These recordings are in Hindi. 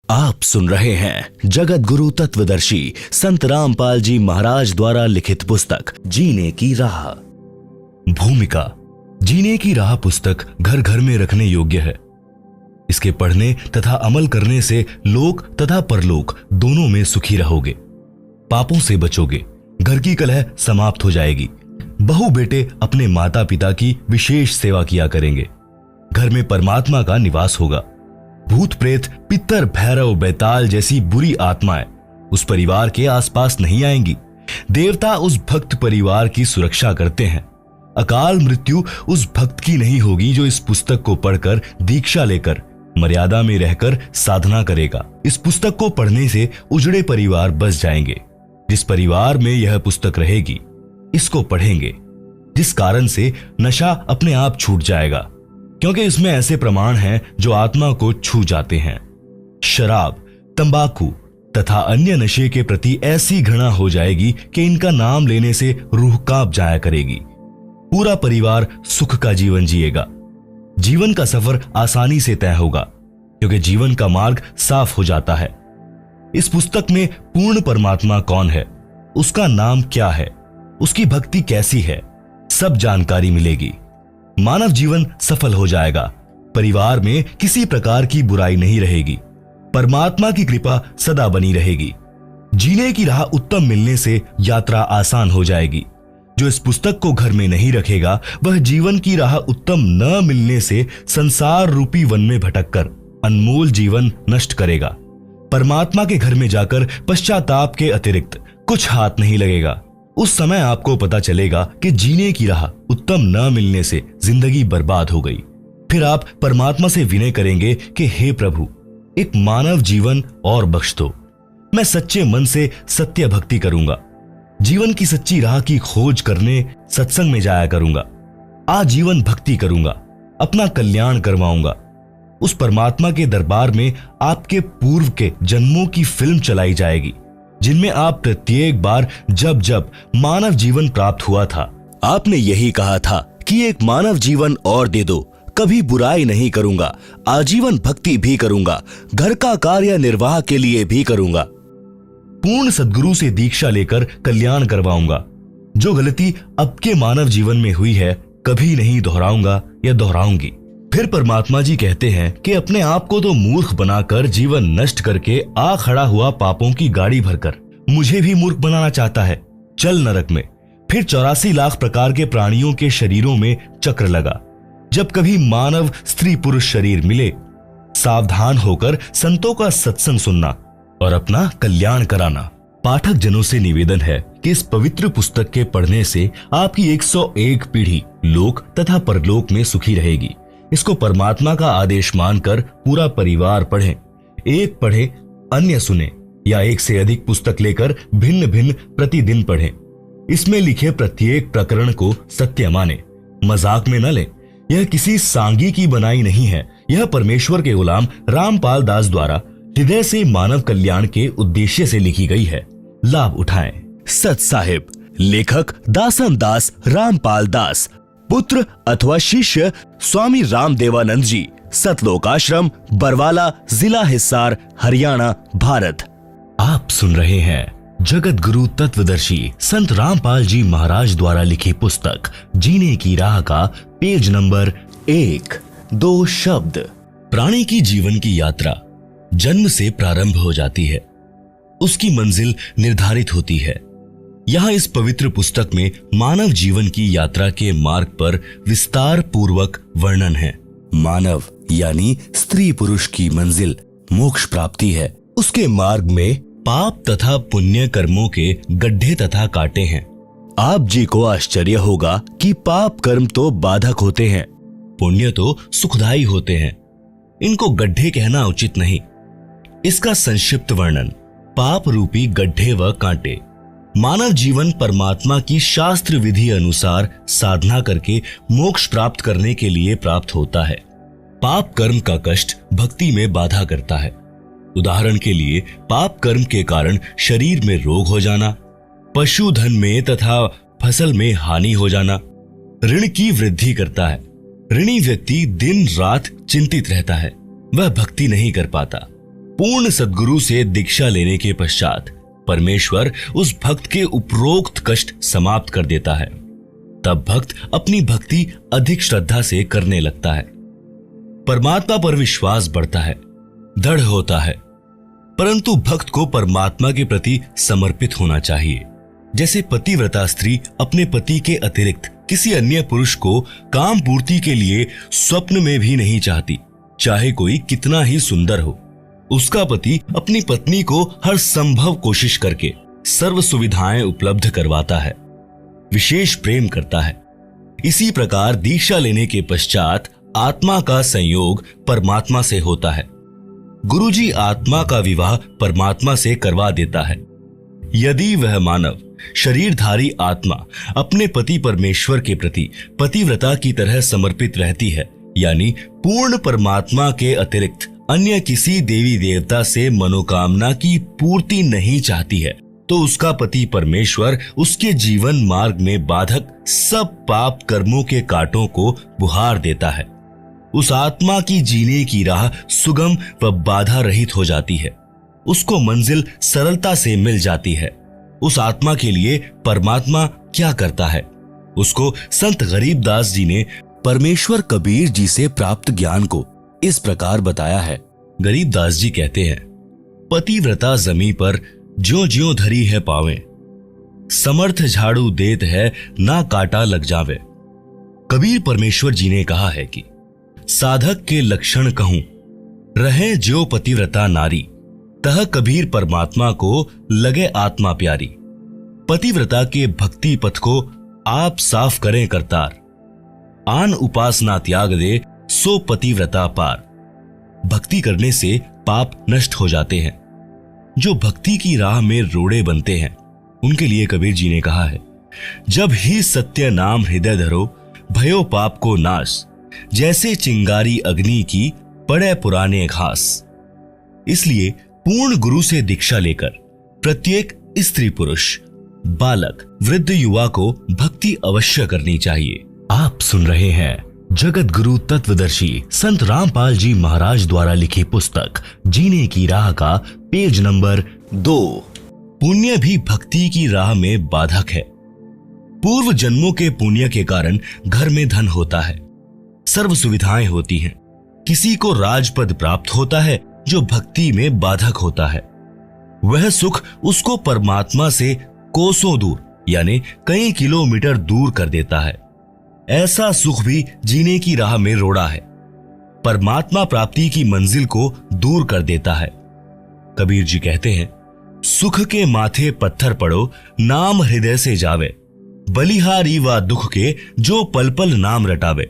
आप सुन रहे हैं जगत गुरु तत्वदर्शी संत रामपाल जी महाराज द्वारा लिखित पुस्तक जीने की राह। भूमिका। जीने की राह पुस्तक घर घर में रखने योग्य है। इसके पढ़ने तथा अमल करने से लोक तथा परलोक दोनों में सुखी रहोगे, पापों से बचोगे, घर की कलह समाप्त हो जाएगी, बहू बेटे अपने माता पिता की विशेष सेवा किया करेंगे, घर में परमात्मा का निवास होगा, भूत प्रेत पितर भैरव बैताल जैसी बुरी आत्माएं उस परिवार के आसपास नहीं आएंगी, देवता उस भक्त परिवार की सुरक्षा करते हैं, अकाल मृत्यु उस भक्त की नहीं होगी जो इस पुस्तक को पढ़कर दीक्षा लेकर मर्यादा में रहकर साधना करेगा। इस पुस्तक को पढ़ने से उजड़े परिवार बस जाएंगे। जिस परिवार में यह पुस्तक रहेगी, इसको पढ़ेंगे, जिस कारण से नशा अपने आप छूट जाएगा, क्योंकि इसमें ऐसे प्रमाण हैं जो आत्मा को छू जाते हैं। शराब, तंबाकू तथा अन्य नशे के प्रति ऐसी घृणा हो जाएगी कि इनका नाम लेने से रूह कांप जाया करेगी। पूरा परिवार सुख का जीवन जिएगा। जीवन का सफर आसानी से तय होगा, क्योंकि जीवन का मार्ग साफ हो जाता है। इस पुस्तक में पूर्ण परमात्मा कौन है, उसका नाम क्या है, उसकी भक्ति कैसी है, सब जानकारी मिलेगी। मानव जीवन सफल हो जाएगा। परिवार में किसी प्रकार की बुराई नहीं रहेगी। परमात्मा की कृपा सदा बनी रहेगी। जीने की राह उत्तम मिलने से यात्रा आसान हो जाएगी। जो इस पुस्तक को घर में नहीं रखेगा, वह जीवन की राह उत्तम न मिलने से संसार रूपी वन में भटककर अनमोल जीवन नष्ट करेगा। परमात्मा के घर में जाकर पश्चाताप के अतिरिक्त कुछ हाथ नहीं लगेगा। उस समय आपको पता चलेगा कि जीने की राह उत्तम न मिलने से जिंदगी बर्बाद हो गई। फिर आप परमात्मा से विनय करेंगे कि हे प्रभु, एक मानव जीवन और बख्श दो। मैं सच्चे मन से सत्य भक्ति करूंगा। जीवन की सच्ची राह की खोज करने सत्संग में जाया करूंगा। आजीवन भक्ति करूंगा, अपना कल्याण करवाऊंगा। उस परमात्मा के दरबार में आपके पूर्व के जन्मों की फिल्म चलाई जाएगी, जिनमें आप प्रत्येक बार जब जब मानव जीवन प्राप्त हुआ था, आपने यही कहा था कि एक मानव जीवन और दे दो, कभी बुराई नहीं करूंगा, आजीवन भक्ति भी करूंगा, घर का कार्य निर्वाह के लिए भी करूंगा, पूर्ण सद्गुरु से दीक्षा लेकर कल्याण करवाऊंगा। जो गलती अब के मानव जीवन में हुई है, कभी नहीं दोहराऊंगा या दोहराऊंगी। फिर परमात्मा जी कहते हैं कि अपने आप को तो मूर्ख बनाकर जीवन नष्ट करके आ खड़ा हुआ पापों की गाड़ी भरकर मुझे भी मूर्ख बनाना चाहता है। चल नरक में। फिर 84 लाख प्रकार के प्राणियों के शरीरों में चक्र लगा। जब कभी मानव स्त्री पुरुष शरीर मिले, सावधान होकर संतों का सत्संग सुनना और अपना कल्याण कराना। पाठक जनों से निवेदन है कि इस पवित्र पुस्तक के पढ़ने से आपकी 101 पीढ़ी लोक तथा परलोक में सुखी रहेगी। इसको परमात्मा का आदेश मानकर पूरा परिवार पढ़े। एक पढ़े, अन्य सुने, या एक से अधिक पुस्तक लेकर भिन्न भिन्न प्रतिदिन पढ़े। इसमें लिखे प्रत्येक प्रकरण को सत्य माने, मजाक में न ले। यह किसी सांगी की बनाई नहीं है। यह परमेश्वर के गुलाम रामपाल दास द्वारा हृदय से मानव कल्याण के उद्देश्य से लिखी गई है। लाभ उठाएं। सत साहिब। लेखक दासन दास रामपाल दास, पुत्र अथवा शिष्य स्वामी रामदेवानंद जी, सतलोक आश्रम, बरवाला, जिला हिसार, हरियाणा, भारत। आप सुन रहे हैं जगत गुरु तत्वदर्शी संत रामपाल जी महाराज द्वारा लिखी पुस्तक जीने की राह का पेज नंबर 1। 2 शब्द। प्राणी की जीवन की यात्रा जन्म से प्रारंभ हो जाती है। उसकी मंजिल निर्धारित होती है। यहाँ इस पवित्र पुस्तक में मानव जीवन की यात्रा के मार्ग पर विस्तार पूर्वक वर्णन है। मानव यानी स्त्री पुरुष की मंजिल मोक्ष प्राप्ति है। उसके मार्ग में पाप तथा पुण्य कर्मों के गड्ढे तथा कांटे हैं। आप जी को आश्चर्य होगा कि पाप कर्म तो बाधक होते हैं, पुण्य तो सुखदायी होते हैं। इनको गड्ढे कहना उचित नहीं। इसका संक्षिप्त वर्णन। पाप रूपी गड्ढे व कांटे। मानव जीवन परमात्मा की शास्त्र विधि अनुसार साधना करके मोक्ष प्राप्त करने के लिए प्राप्त होता है। पाप कर्म का कष्ट भक्ति में बाधा करता है। उदाहरण के लिए, पाप कर्म के कारण शरीर में रोग हो जाना, पशुधन में तथा फसल में हानि हो जाना, ऋण की वृद्धि करता है। ऋणी व्यक्ति दिन रात चिंतित रहता है, वह भक्ति नहीं कर पाता। पूर्ण सद्गुरु से दीक्षा लेने के पश्चात परमेश्वर उस भक्त के उपरोक्त कष्ट समाप्त कर देता है। तब भक्त अपनी भक्ति अधिक श्रद्धा से करने लगता है। परमात्मा पर विश्वास बढ़ता है, दृढ़ होता है। परंतु भक्त को परमात्मा के प्रति समर्पित होना चाहिए। जैसे पतिव्रता स्त्री अपने पति के अतिरिक्त किसी अन्य पुरुष को काम पूर्ति के लिए स्वप्न में भी नहीं चाहती, चाहे कोई कितना ही सुंदर हो। उसका पति अपनी पत्नी को हर संभव कोशिश करके सर्व सुविधाएं उपलब्ध करवाता है, विशेष प्रेम करता है। इसी प्रकार दीक्षा लेने के पश्चात आत्मा का संयोग परमात्मा से होता है। गुरुजी आत्मा का विवाह परमात्मा से करवा देता है। यदि वह मानव शरीरधारी आत्मा अपने पति परमेश्वर के प्रति पतिव्रता की तरह समर्पित रहती है, यानी पूर्ण परमात्मा के अतिरिक्त अन्य किसी देवी देवता से मनोकामना की पूर्ति नहीं चाहती है, तो उसका पति परमेश्वर उसके जीवन मार्ग में बाधक सब पाप कर्मों के कांटों को बुहार देता है। उस आत्मा की जीने की राह सुगम व बाधा रहित हो जाती है। उसको मंजिल सरलता से मिल जाती है। उस आत्मा के लिए परमात्मा क्या करता है, उसको संत गरीबदास जी ने परमेश्वर कबीर जी से प्राप्त ज्ञान को इस प्रकार बताया है। गरीबदास जी कहते हैं, पतिव्रता जमी पर ज्यों ज्यों धरी है पावे, समर्थ झाड़ू देत है ना काटा लग जावे। कबीर परमेश्वर जी ने कहा है कि साधक के लक्षण कहूं, रहे ज्यो पतिव्रता नारी, तह कबीर परमात्मा को लगे आत्मा प्यारी। पतिव्रता के भक्ति पथ को आप साफ करें करतार, आन उपासना त्याग दे सो पतिव्रता पार। भक्ति करने से पाप नष्ट हो जाते हैं। जो भक्ति की राह में रोड़े बनते हैं, उनके लिए कबीर जी ने कहा है, जब ही सत्य नाम हृदय धरो, भयो पाप को नाश, जैसे चिंगारी अग्नि की पड़े पुराने घास। इसलिए पूर्ण गुरु से दीक्षा लेकर प्रत्येक स्त्री पुरुष, बालक, वृद्ध, युवा को भक्ति अवश्य करनी चाहिए। आप सुन रहे हैं जगत गुरु तत्वदर्शी संत रामपाल जी महाराज द्वारा लिखी पुस्तक जीने की राह का पेज नंबर 2। पुण्य भी भक्ति की राह में बाधक है। पूर्व जन्मों के पुण्य के कारण घर में धन होता है, सर्व सुविधाएं होती हैं। किसी को राजपद प्राप्त होता है जो भक्ति में बाधक होता है। वह सुख उसको परमात्मा से कोसों दूर यानी कई किलोमीटर दूर कर देता है। ऐसा सुख भी जीने की राह में रोड़ा है, परमात्मा प्राप्ति की मंजिल को दूर कर देता है। कबीर जी कहते हैं, सुख के माथे पत्थर पड़ो, नाम हृदय से जावे, बलिहारी व दुख के जो पल पल नाम रटावे।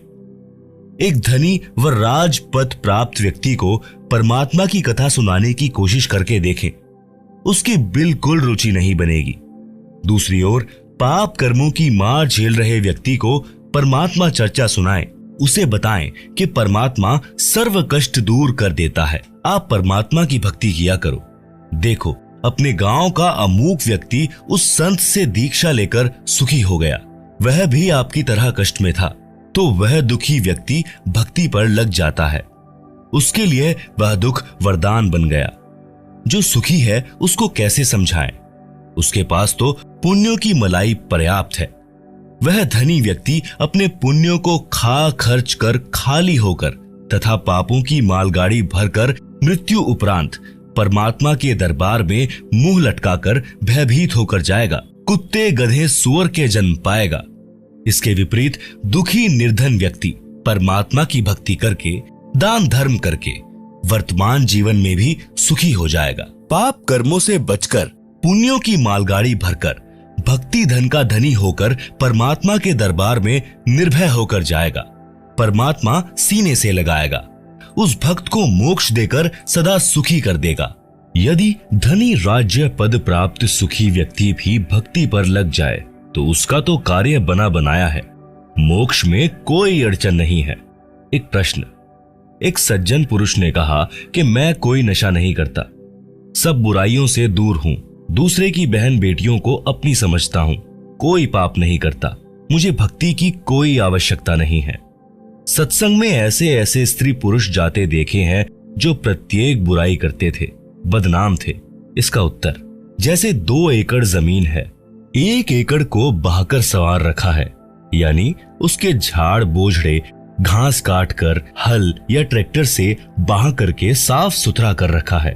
एक धनी व राजपद प्राप्त व्यक्ति को परमात्मा की कथा सुनाने की कोशिश करके देखें, उसकी बिल्कुल रुचि नहीं बनेगी। दूसरी ओर पाप कर्मों की मार झेल रहे व्यक्ति को परमात्मा चर्चा सुनाएं, उसे बताएं कि परमात्मा सर्व कष्ट दूर कर देता है। आप परमात्मा की भक्ति किया करो। देखो, अपने गांव का अमूक व्यक्ति उस संत से दीक्षा लेकर सुखी हो गया। वह भी आपकी तरह कष्ट में था, तो वह दुखी व्यक्ति भक्ति पर लग जाता है। उसके लिए वह दुख वरदान बन गया। जो सुखी है उसको कैसे समझाएं? उसके पास तो पुण्यों की मलाई पर्याप्त है। वह धनी व्यक्ति अपने पुण्यों को खा खर्च कर खाली होकर तथा पापों की मालगाड़ी भरकर मृत्यु उपरांत परमात्मा के दरबार में मुंह लटकाकर भयभीत होकर जाएगा। कुत्ते गधे सुअर के जन्म पाएगा। इसके विपरीत दुखी निर्धन व्यक्ति परमात्मा की भक्ति करके, दान धर्म करके वर्तमान जीवन में भी सुखी हो जाएगा। पाप कर्मों से बचकर पुण्यों की मालगाड़ी भरकर भक्ति धन का धनी होकर परमात्मा के दरबार में निर्भय होकर जाएगा। परमात्मा सीने से लगाएगा, उस भक्त को मोक्ष देकर सदा सुखी कर देगा। यदि धनी राज्य पद प्राप्त सुखी व्यक्ति भी भक्ति पर लग जाए तो उसका तो कार्य बना बनाया है, मोक्ष में कोई अड़चन नहीं है। एक प्रश्न। एक सज्जन पुरुष ने कहा कि मैं कोई नशा नहीं करता, सब बुराइयों से दूर हूं, दूसरे की बहन बेटियों को अपनी समझता हूं, कोई पाप नहीं करता, मुझे भक्ति की कोई आवश्यकता नहीं है। सत्संग में ऐसे ऐसे स्त्री पुरुष जाते देखे हैं जो प्रत्येक बुराई करते थे, बदनाम थे? इसका उत्तर, जैसे 2 एकड़ जमीन है, 1 एकड़ को बहाकर संवार रखा है, यानी उसके झाड़ बोझड़े घास काट कर हल या ट्रैक्टर से बहा करके साफ सुथरा कर रखा है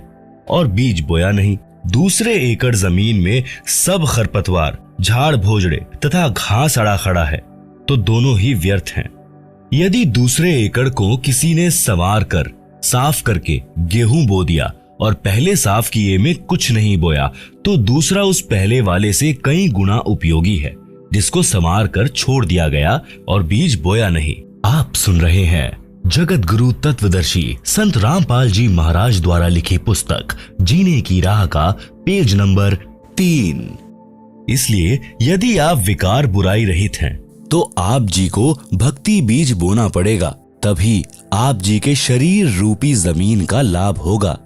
और बीज बोया नहीं। दूसरे एकड़ जमीन में सब खरपतवार, झाड़ भोजड़े तथा घास अड़ा खड़ा है, तो दोनों ही व्यर्थ हैं। यदि दूसरे एकड़ को किसी ने संवार कर साफ करके गेहूं बो दिया और पहले साफ किए में कुछ नहीं बोया, तो दूसरा उस पहले वाले से कई गुना उपयोगी है, जिसको संवार कर छोड़ दिया गया और बीज बोया नहीं। आप सुन रहे हैं जगत गुरु तत्वदर्शी संत रामपाल जी महाराज द्वारा लिखी पुस्तक जीने की राह का पेज नंबर 3। इसलिए यदि आप विकार बुराई रहित हैं, तो आप जी को भक्ति बीज बोना पड़ेगा, तभी आप जी के शरीर रूपी जमीन का लाभ होगा।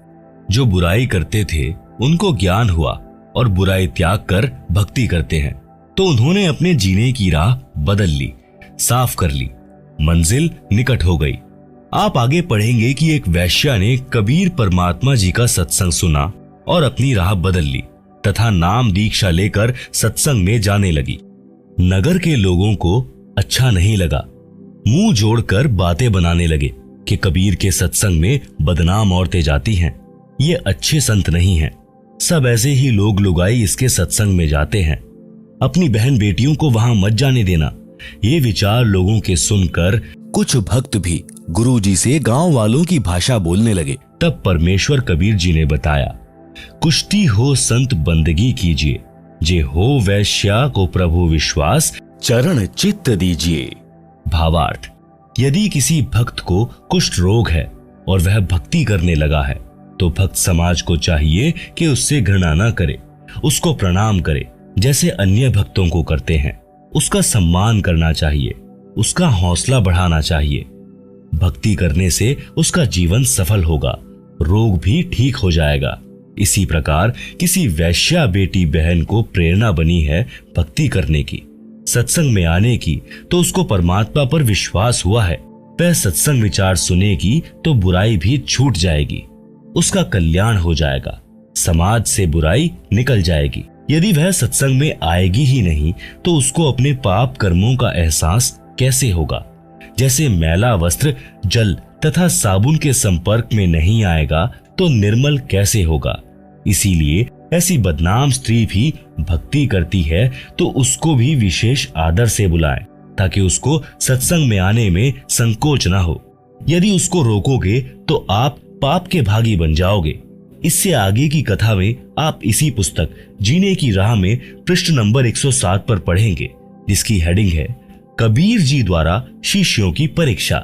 जो बुराई करते थे उनको ज्ञान हुआ और बुराई त्याग कर भक्ति करते हैं, तो उन्होंने अपने जीने की राह बदल ली, साफ कर ली, मंजिल निकट हो गई। आप आगे पढ़ेंगे कि एक वैश्या ने कबीर परमात्मा जी का सत्संग सुना और अपनी राह बदल ली तथा नाम दीक्षा लेकर सत्संग में जाने लगी। नगर के लोगों को अच्छा नहीं लगा, मुंह जोड़कर बातें बनाने लगे कि कबीर के सत्संग में बदनाम औरतें जाती हैं, ये अच्छे संत नहीं हैं। सब ऐसे ही लोग लुगाई इसके सत्संग में जाते हैं, अपनी बहन बेटियों को वहां मत जाने देना। ये विचार लोगों के सुनकर कुछ भक्त भी गुरुजी से गांव वालों की भाषा बोलने लगे। तब परमेश्वर कबीर जी ने बताया, कुश्ती हो संत बंदगी कीजिए, जे हो वैश्या को प्रभु विश्वास, चरण चित्त दीजिए। भावार्थ, यदि किसी भक्त को कुष्ठ रोग है और वह भक्ति करने लगा है, तो भक्त समाज को चाहिए कि उससे घृणा न करे, उसको प्रणाम करे जैसे अन्य भक्तों को करते हैं। उसका सम्मान करना चाहिए, उसका हौसला बढ़ाना चाहिए। भक्ति करने से उसका जीवन सफल होगा, रोग भी ठीक हो जाएगा। इसी प्रकार किसी वैश्या बेटी बहन को प्रेरणा बनी है भक्ति करने की, सत्संग में आने की, तो उसको परमात्मा पर विश्वास हुआ है। वह सत्संग विचार सुनेगी तो बुराई भी छूट जाएगी, उसका कल्याण हो जाएगा, समाज से बुराई निकल जाएगी। यदि वह सत्संग में आएगी ही नहीं, तो उसको अपने पाप कर्मों का एहसास कैसे होगा? जैसे मैला वस्त्र जल तथा साबुन के संपर्क में नहीं आएगा तो निर्मल कैसे होगा? इसीलिए ऐसी बदनाम स्त्री भी भक्ति करती है तो उसको भी विशेष आदर से बुलाएं, ताकि उसको सत्संग में आने में संकोच ना हो। यदि उसको रोकोगे तो आप पाप के भागी बन जाओगे। इससे आगे की कथा में आप इसी पुस्तक जीने की राह में पृष्ठ नंबर 107 पर पढ़ेंगे, जिसकी हेडिंग है कबीर जी द्वारा शिष्यों की परीक्षा।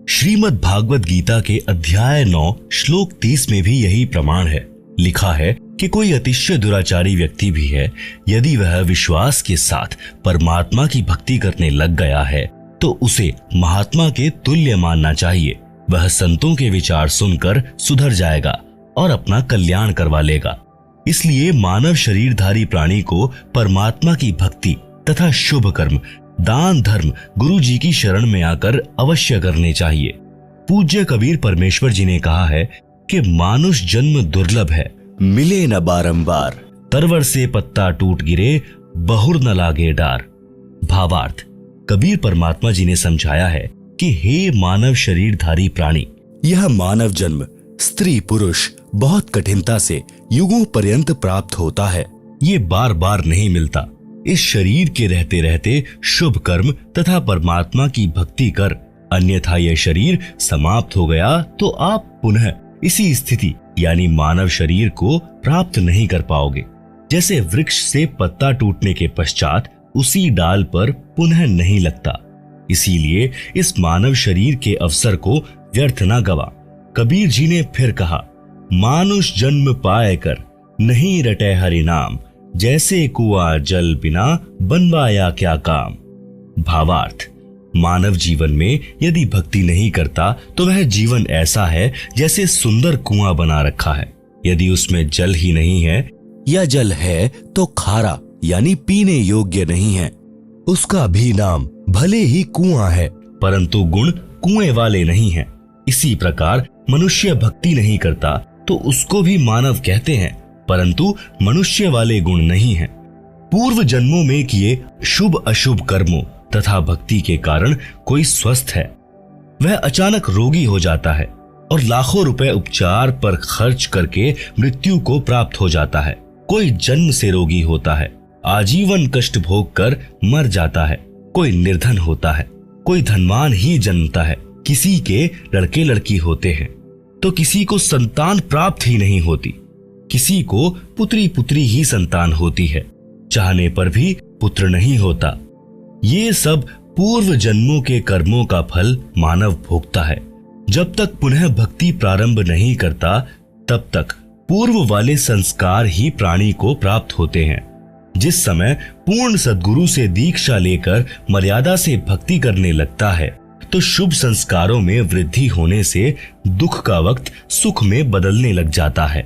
श्रीमद् भागवत गीता के अध्याय 9 श्लोक 30 में भी यही प्रमाण है। लिखा है कि कोई अतिशय दुराचारी व्यक्ति भी है, यदि वह विश्वास के साथ परमात्मा की भक्ति करने लग गया है, तो उसे महात्मा के तुल्य मानना चाहिए। वह संतों के विचार सुनकर सुधर जाएगा और अपना कल्याण करवा लेगा। इसलिए मानव शरीरधारी प्राणी को परमात्मा की भक्ति तथा शुभ कर्म, दान धर्म गुरु जी की शरण में आकर अवश्य करने चाहिए। पूज्य कबीर परमेश्वर जी ने कहा है कि मानुष जन्म दुर्लभ है, मिले न बारंबार, तरवर से पत्ता टूट गिरे, बहुर न लागे डार। भावार्थ, कबीर परमात्मा जी ने समझाया है कि हे मानव शरीरधारी प्राणी, यह मानव जन्म स्त्री पुरुष बहुत कठिनता से युगों पर्यंत प्राप्त होता है। ये बार बार नहीं मिलता। इस शरीर के रहते रहते शुभ कर्म तथा परमात्मा की भक्ति कर, अन्यथा यह शरीर समाप्त हो गया तो आप पुनः इसी स्थिति यानी मानव शरीर को प्राप्त नहीं कर पाओगे। जैसे वृक्ष से पत्ता टूटने के पश्चात उसी डाल पर पुनः नहीं लगता। इसीलिए इस मानव शरीर के अवसर को व्यर्थ न गवा। कबीर जी ने फिर कहा, मानुष जन्म पाए कर नहीं रटे हरि नाम, जैसे कुआं जल बिना बनवाया क्या काम। भावार्थ, मानव जीवन में यदि भक्ति नहीं करता तो वह जीवन ऐसा है जैसे सुंदर कुआं बना रखा है। यदि उसमें जल ही नहीं है या जल है तो खारा यानी पीने योग्य नहीं है। उसका भी नाम भले ही कुआं है, परंतु गुण कुएं वाले नहीं हैं। इसी प्रकार मनुष्य भक्ति नहीं करता तो उसको भी मानव कहते हैं, परंतु मनुष्य वाले गुण नहीं हैं। पूर्व जन्मों में किए शुभ अशुभ कर्मों तथा भक्ति के कारण कोई स्वस्थ है, वह अचानक रोगी हो जाता है और लाखों रुपए उपचार पर खर्च करके मृत्यु को प्राप्त हो जाता है। कोई जन्म से रोगी होता है, आजीवन कष्ट भोग कर मर जाता है। कोई निर्धन होता है, कोई धनवान ही जन्मता है। किसी के लड़के लड़की होते हैं तो किसी को संतान प्राप्त ही नहीं होती, किसी को पुत्री पुत्री ही संतान होती है, चाहने पर भी पुत्र नहीं होता। ये सब पूर्व जन्मों के कर्मों का फल मानव भोगता है। जब तक पुनः भक्ति प्रारंभ नहीं करता, तब तक पूर्व वाले संस्कार ही प्राणी को प्राप्त होते हैं। जिस समय पूर्ण सद्गुरु से दीक्षा लेकर मर्यादा से भक्ति करने लगता है, तो शुभ संस्कारों में वृद्धि होने से दुख का वक्त सुख में बदलने लग जाता है।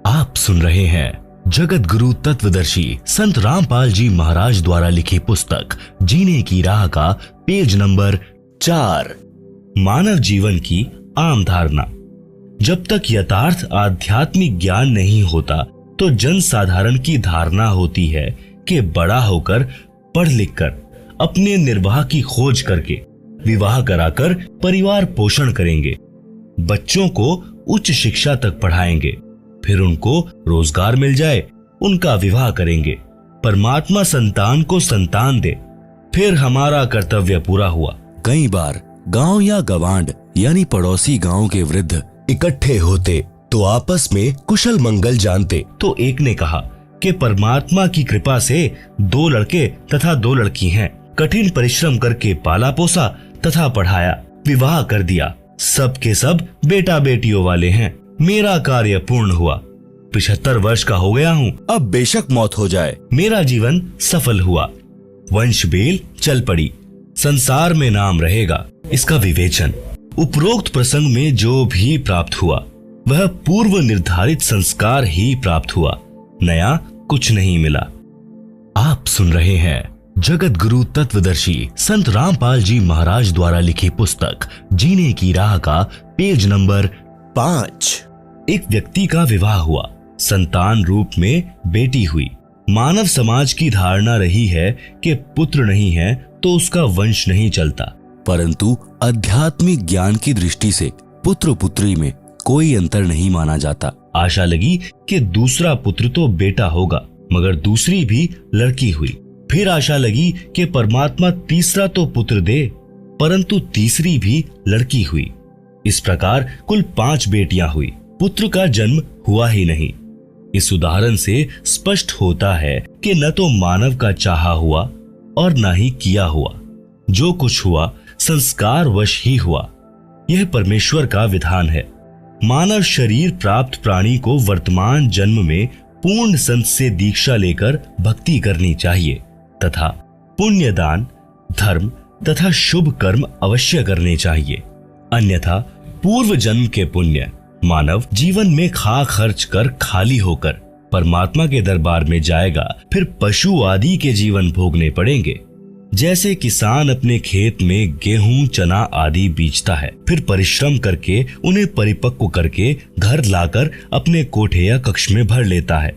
आप सुन रहे हैं जगत गुरु तत्वदर्शी संत रामपाल जी महाराज द्वारा लिखी पुस्तक जीने की राह का पेज नंबर 4, मानव जीवन की आम धारणा। जब तक यथार्थ आध्यात्मिक ज्ञान नहीं होता, तो जन साधारण की धारणा होती है कि बड़ा होकर पढ़ लिख कर अपने निर्वाह की खोज करके विवाह कराकर परिवार पोषण करेंगे, बच्चों को उच्च शिक्षा तक पढ़ाएंगे, फिर उनको रोजगार मिल जाए, उनका विवाह करेंगे, परमात्मा संतान को संतान दे, फिर हमारा कर्तव्य पूरा हुआ। कई बार गांव या गवांड यानी पड़ोसी गांव के वृद्ध इकट्ठे होते तो आपस में कुशल मंगल जानते। तो एक ने कहा कि परमात्मा की कृपा से 2 लड़के तथा 2 लड़की हैं, कठिन परिश्रम करके पाला पोसा तथा पढ़ाया, विवाह कर दिया, सब के सब बेटा बेटियों वाले हैं। मेरा कार्य पूर्ण हुआ, 75 वर्ष का हो गया हूँ, अब बेशक मौत हो जाए, मेरा जीवन सफल हुआ, वंश बेल चल पड़ी, संसार में नाम रहेगा। इसका विवेचन उपरोक्त प्रसंग में जो भी प्राप्त हुआ वह पूर्व निर्धारित संस्कार ही प्राप्त हुआ, नया कुछ नहीं मिला। आप सुन रहे हैं जगत गुरु तत्वदर्शी संत रामपाल जी महाराज द्वारा लिखी पुस्तक जीने की राह का पेज नंबर 5। एक व्यक्ति का विवाह हुआ, संतान रूप में बेटी हुई। मानव समाज की धारणा रही है कि पुत्र नहीं है तो उसका वंश नहीं चलता, परंतु आध्यात्मिक ज्ञान की दृष्टि से पुत्र पुत्री में कोई अंतर नहीं माना जाता। आशा लगी कि दूसरा पुत्र तो बेटा होगा, मगर दूसरी भी लड़की हुई। फिर आशा लगी कि परमात्मा तीसरा तो पुत्र दे, परंतु तीसरी भी लड़की हुई। इस प्रकार कुल 5 बेटियां हुई, पुत्र का जन्म हुआ ही नहीं। इस उदाहरण से स्पष्ट होता है कि न तो मानव का चाहा हुआ और न ही किया हुआ, जो कुछ हुआ संस्कार वश ही हुआ। यह परमेश्वर का विधान है। मानव शरीर प्राप्त प्राणी को वर्तमान जन्म में पूर्ण संत से दीक्षा लेकर भक्ति करनी चाहिए तथा पुण्य दान, धर्म तथा शुभ कर्म अवश्य करने चाहिए। अन्यथा पूर्व जन्म के पुण्य मानव जीवन में खा खर्च कर खाली होकर परमात्मा के दरबार में जाएगा, फिर पशु आदि के जीवन भोगने पड़ेंगे। जैसे किसान अपने खेत में गेहूं, चना आदि बीजता है, फिर परिश्रम करके उन्हें परिपक्व करके घर लाकर अपने कोठे या कक्ष में भर लेता है।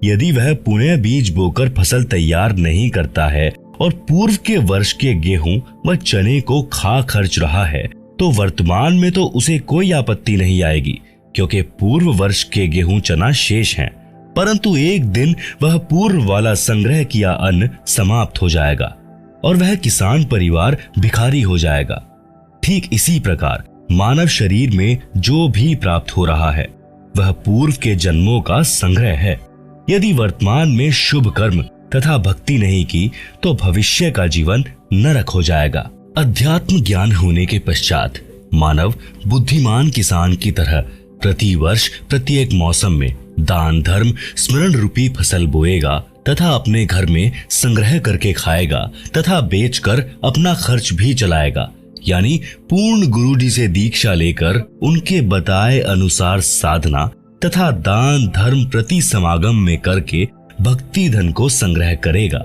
यदि वह पुनः बीज बोकर फसल तैयार नहीं करता है और पूर्व के वर्ष के गेहूं व चने को खा खर्च रहा है, तो वर्तमान में तो उसे कोई आपत्ति नहीं आएगी, क्योंकि पूर्व वर्ष के गेहूं चना शेष हैं। परंतु एक दिन वह पूर्व वाला संग्रह किया अन्न समाप्त हो जाएगा और वह किसान परिवार भिखारी हो जाएगा। ठीक इसी प्रकार मानव शरीर में जो भी प्राप्त हो रहा है वह पूर्व के जन्मों का संग्रह है। यदि वर्तमान में शुभ कर्म तथा भक्ति नहीं की तो भविष्य का जीवन नरक हो जाएगा। अध्यात्म ज्ञान होने के पश्चात मानव बुद्धिमान किसान की तरह प्रति वर्ष प्रत्येक मौसम में दान धर्म स्मरण रूपी फसल बोएगा तथा अपने घर में संग्रह करके खाएगा तथा बेचकर अपना खर्च भी चलाएगा। यानी पूर्ण गुरु जी से दीक्षा लेकर उनके बताए अनुसार साधना तथा दान धर्म प्रति समागम में करके भक्ति धन को संग्रह करेगा।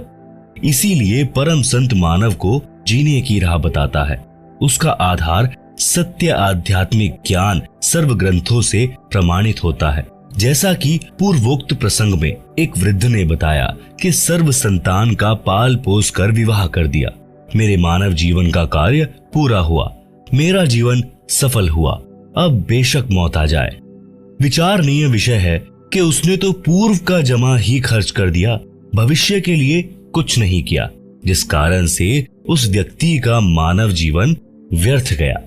इसीलिए परम संत मानव को जीने की राह बताता है। उसका आधार सत्य आध्यात्मिक ज्ञान सर्व ग्रंथों से प्रमाणित होता है। जैसा कि पूर्वोक्त प्रसंग में एक वृद्ध ने बताया कि सर्व संतान का पाल पोस कर विवाह कर दिया। मेरे मानव जीवन का कार्य पूरा हुआ, मेरा जीवन सफल हुआ, अब बेशक मौत आ जाए। विचारणीय विषय है कि उसने तो पूर्व का जमा ही खर्च कर दिया, भविष्य के लिए कुछ नहीं किया, जिस कारण से उस व्यक्ति का मानव जीवन व्यर्थ गया।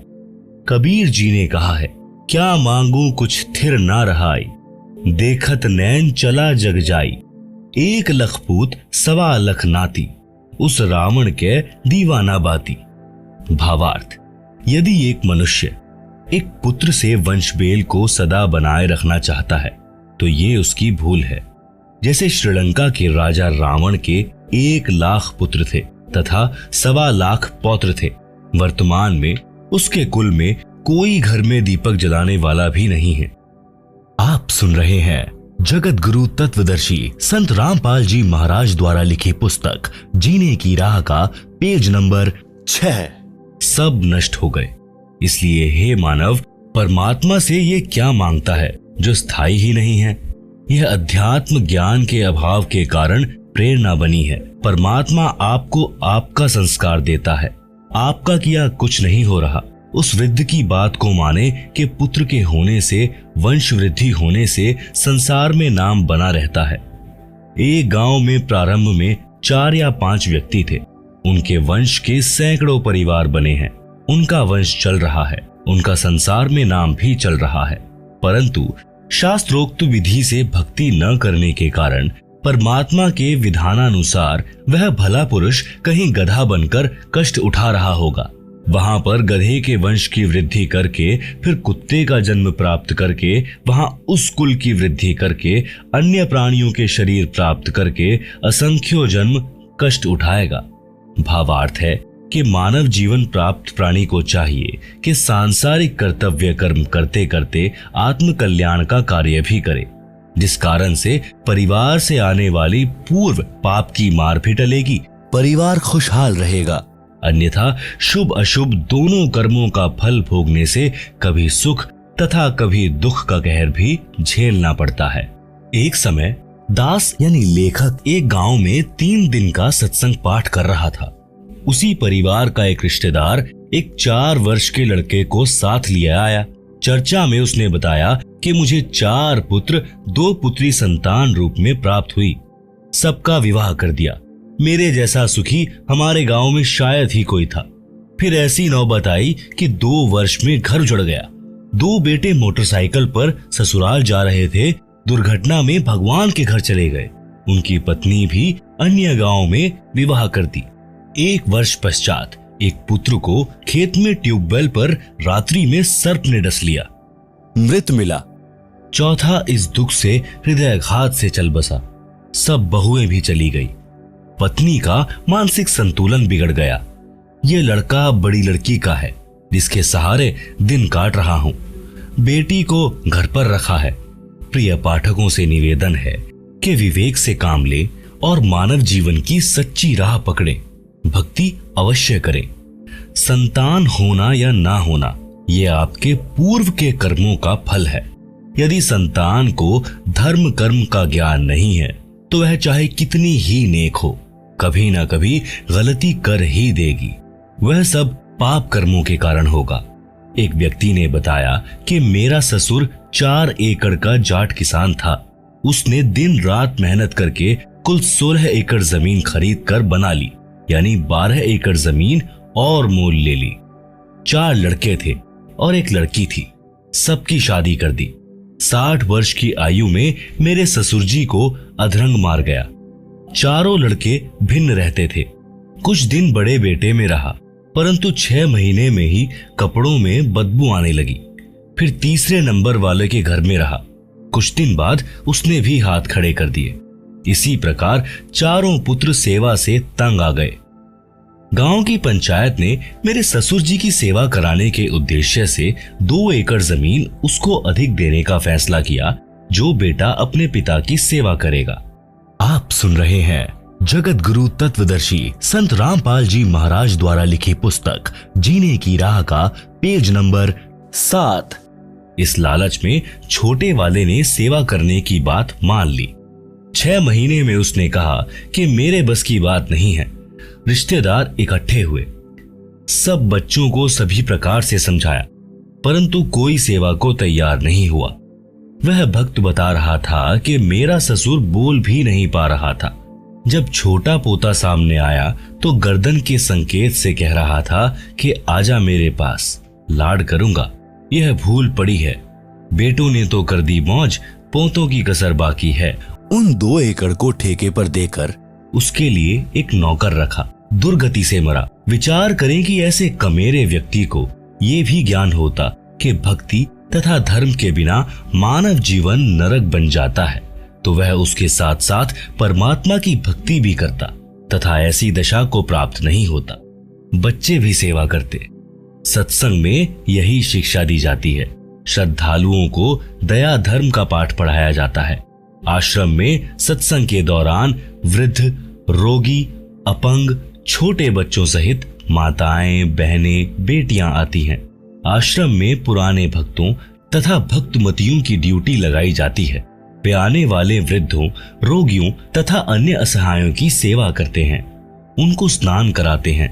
कबीर जी ने कहा है, क्या मांगू कुछ थिर ना रहाई, देखत नैन चला जग जाई, 1 लख पूत 1.25 लख नाती, उस रावण के दीवाना बाती। भावार्थ, यदि एक मनुष्य एक पुत्र से वंशबेल को सदा बनाए रखना चाहता है तो ये उसकी भूल है। जैसे श्रीलंका के राजा रावण के 1 लाख पुत्र थे तथा 1.25 लाख पौत्र थे। वर्तमान में उसके कुल में कोई घर में दीपक जलाने वाला भी नहीं है। आप सुन रहे हैं जगत गुरु तत्वदर्शी संत रामपाल जी महाराज द्वारा लिखी पुस्तक जीने की राह का पेज नंबर 6। सब नष्ट हो गए, इसलिए हे मानव, परमात्मा से ये क्या मांगता है जो स्थायी ही नहीं है। यह अध्यात्म ज्ञान के अभाव के कारण प्रेरणा बनी है। परमात्मा आपको आपका संस्कार देता है, आपका किया कुछ नहीं हो रहा। उस वृद्ध की बात को माने कि पुत्र के होने से, वंश वृद्धि होने से संसार में नाम बना रहता है। एक गांव में प्रारंभ में 4 या 5 व्यक्ति थे। उनके वंश के सैकड़ों परिवार बने हैं। उनका वंश चल रहा है, उनका संसार में नाम भी चल रहा है, परंतु शास्त्रोक्त विधि से भक्ति न करने के कारण परमात्मा के विधानानुसार वह भला पुरुष कहीं गधा बनकर कष्ट उठा रहा होगा। वहां पर गधे के वंश की वृद्धि करके, फिर कुत्ते का जन्म प्राप्त करके, वहां उस कुल की वृद्धि करके, अन्य प्राणियों के शरीर प्राप्त करके असंख्यों जन्म कष्ट उठाएगा। भावार्थ है कि मानव जीवन प्राप्त प्राणी को चाहिए कि सांसारिक कर्तव्य कर्म करते करते आत्म कल्याण का कार्य भी करे, जिस कारण से परिवार से आने वाली पूर्व पाप की मार भी टलेगी, परिवार खुशहाल रहेगा। अन्यथा शुभ अशुभ दोनों कर्मों का फल भोगने से कभी सुख तथा कभी दुख का कहर भी झेलना पड़ता है। एक समय दास यानी लेखक एक गांव में 3 दिन का सत्संग पाठ कर रहा था। उसी परिवार का एक रिश्तेदार एक 4 वर्ष के लड़के को साथ लिए आया। चर्चा में उसने बताया कि मुझे 4 पुत्र 2 पुत्री संतान रूप में प्राप्त हुई, सबका विवाह कर दिया। मेरे जैसा सुखी हमारे गांव में शायद ही कोई था। फिर ऐसी नौबत आई कि 2 वर्ष में घर उजड़ गया। 2 बेटे मोटरसाइकिल पर ससुराल जा रहे थे, दुर्घटना में भगवान के घर चले गए। उनकी पत्नी भी अन्य गांव में विवाह कर दी। 1 वर्ष पश्चात एक पुत्र को खेत में ट्यूबवेल पर रात्रि में सर्प ने डस लिया, मृत मिला। चौथा इस दुख से हृदयघात से चल बसा। सब बहुएं भी चली गई। पत्नी का मानसिक संतुलन बिगड़ गया। ये लड़का बड़ी लड़की का है, जिसके सहारे दिन काट रहा हूं। बेटी को घर पर रखा है। प्रिय पाठकों से निवेदन है कि विवेक से काम ले और मानव जीवन की सच्ची राह पकड़े। भक्ति अवश्य करें। संतान होना या ना होना ये आपके पूर्व के कर्मों का फल है। यदि संतान को धर्म कर्म का ज्ञान नहीं है तो वह चाहे कितनी ही नेक हो, कभी ना कभी गलती कर ही देगी। वह सब पाप कर्मों के कारण होगा। एक व्यक्ति ने बताया कि मेरा ससुर 4 एकड़ का जाट किसान था। उसने दिन रात मेहनत करके कुल 16 एकड़ जमीन खरीद कर बना ली, यानी 12 एकड़ जमीन और मोल ले ली। 4 लड़के थे और एक लड़की थी। सबकी शादी कर दी। 60 वर्ष की आयु में मेरे ससुर जी को अधरंग मार गया। चारों लड़के भिन्न रहते थे। कुछ दिन बड़े बेटे में रहा, परंतु 6 महीने में ही कपड़ों में बदबू आने लगी। फिर तीसरे नंबर वाले के घर में रहा। कुछ दिन बाद उसने भी हाथ खड़े कर दिए। इसी प्रकार चारों पुत्र सेवा से तंग आ गए। गांव की पंचायत ने मेरे ससुर जी की सेवा कराने के उद्देश्य से 2 एकड़ जमीन उसको अधिक देने का फैसला किया, जो बेटा अपने पिता की सेवा करेगा। आप सुन रहे हैं जगत गुरु तत्वदर्शी संत रामपाल जी महाराज द्वारा लिखी पुस्तक जीने की राह का पेज नंबर 7। इस लालच में छोटे वाले ने सेवा करने की बात मान ली। 6 महीने में उसने कहा कि मेरे बस की बात नहीं है। रिश्तेदार इकट्ठे हुए, सब बच्चों को सभी प्रकार से समझाया, परंतु कोई सेवा को तैयार नहीं हुआ। वह भक्त बता रहा था कि मेरा ससुर बोल भी नहीं पा रहा था। जब छोटा पोता सामने आया तो गर्दन के संकेत से कह रहा था कि आजा मेरे पास, लाड करूंगा। यह भूल पड़ी है, बेटों ने तो कर दी मौज, पोतों की कसर बाकी है। उन 2 एकड़ को ठेके पर देकर उसके लिए एक नौकर रखा, दुर्गति से मरा। विचार करें कि ऐसे कमेरे व्यक्ति को ये भी ज्ञान होता कि भक्ति तथा धर्म के बिना मानव जीवन नरक बन जाता है, तो वह उसके साथ साथ परमात्मा की भक्ति भी करता तथा ऐसी दशा को प्राप्त नहीं होता। बच्चे भी सेवा करते। सत्संग में यही शिक्षा दी जाती है। श्रद्धालुओं को दया धर्म का पाठ पढ़ाया जाता है। आश्रम में सत्संग के दौरान वृद्ध, रोगी, अपंग, छोटे बच्चों सहित माताएं, बहनें, बेटियां आती हैं। आश्रम में पुराने भक्तों तथा भक्तमतियों की ड्यूटी लगाई जाती है। वे आने वाले वृद्धों, रोगियों तथा अन्य असहायों की सेवा करते हैं। उनको स्नान कराते हैं,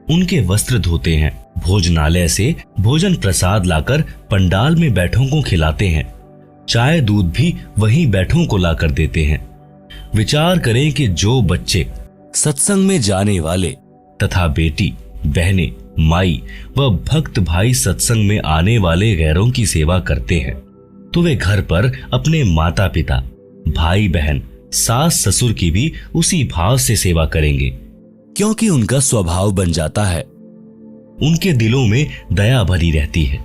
उनके वस्त्र धोते हैं, भोजनालय से भोजन प्रसाद लाकर पंडाल में बैठों को खिलाते हैं। चाय दूध भी वहीं बैठों को लाकर देते हैं। विचार करें कि जो बच्चे सत्संग में जाने वाले तथा बेटी, बहनें, माई व भक्त भाई सत्संग में आने वाले गैरों की सेवा करते हैं, तो वे घर पर अपने माता पिता, भाई बहन, सास ससुर की भी उसी भाव से सेवा करेंगे, क्योंकि उनका स्वभाव बन जाता है। उनके दिलों में दया भरी रहती है।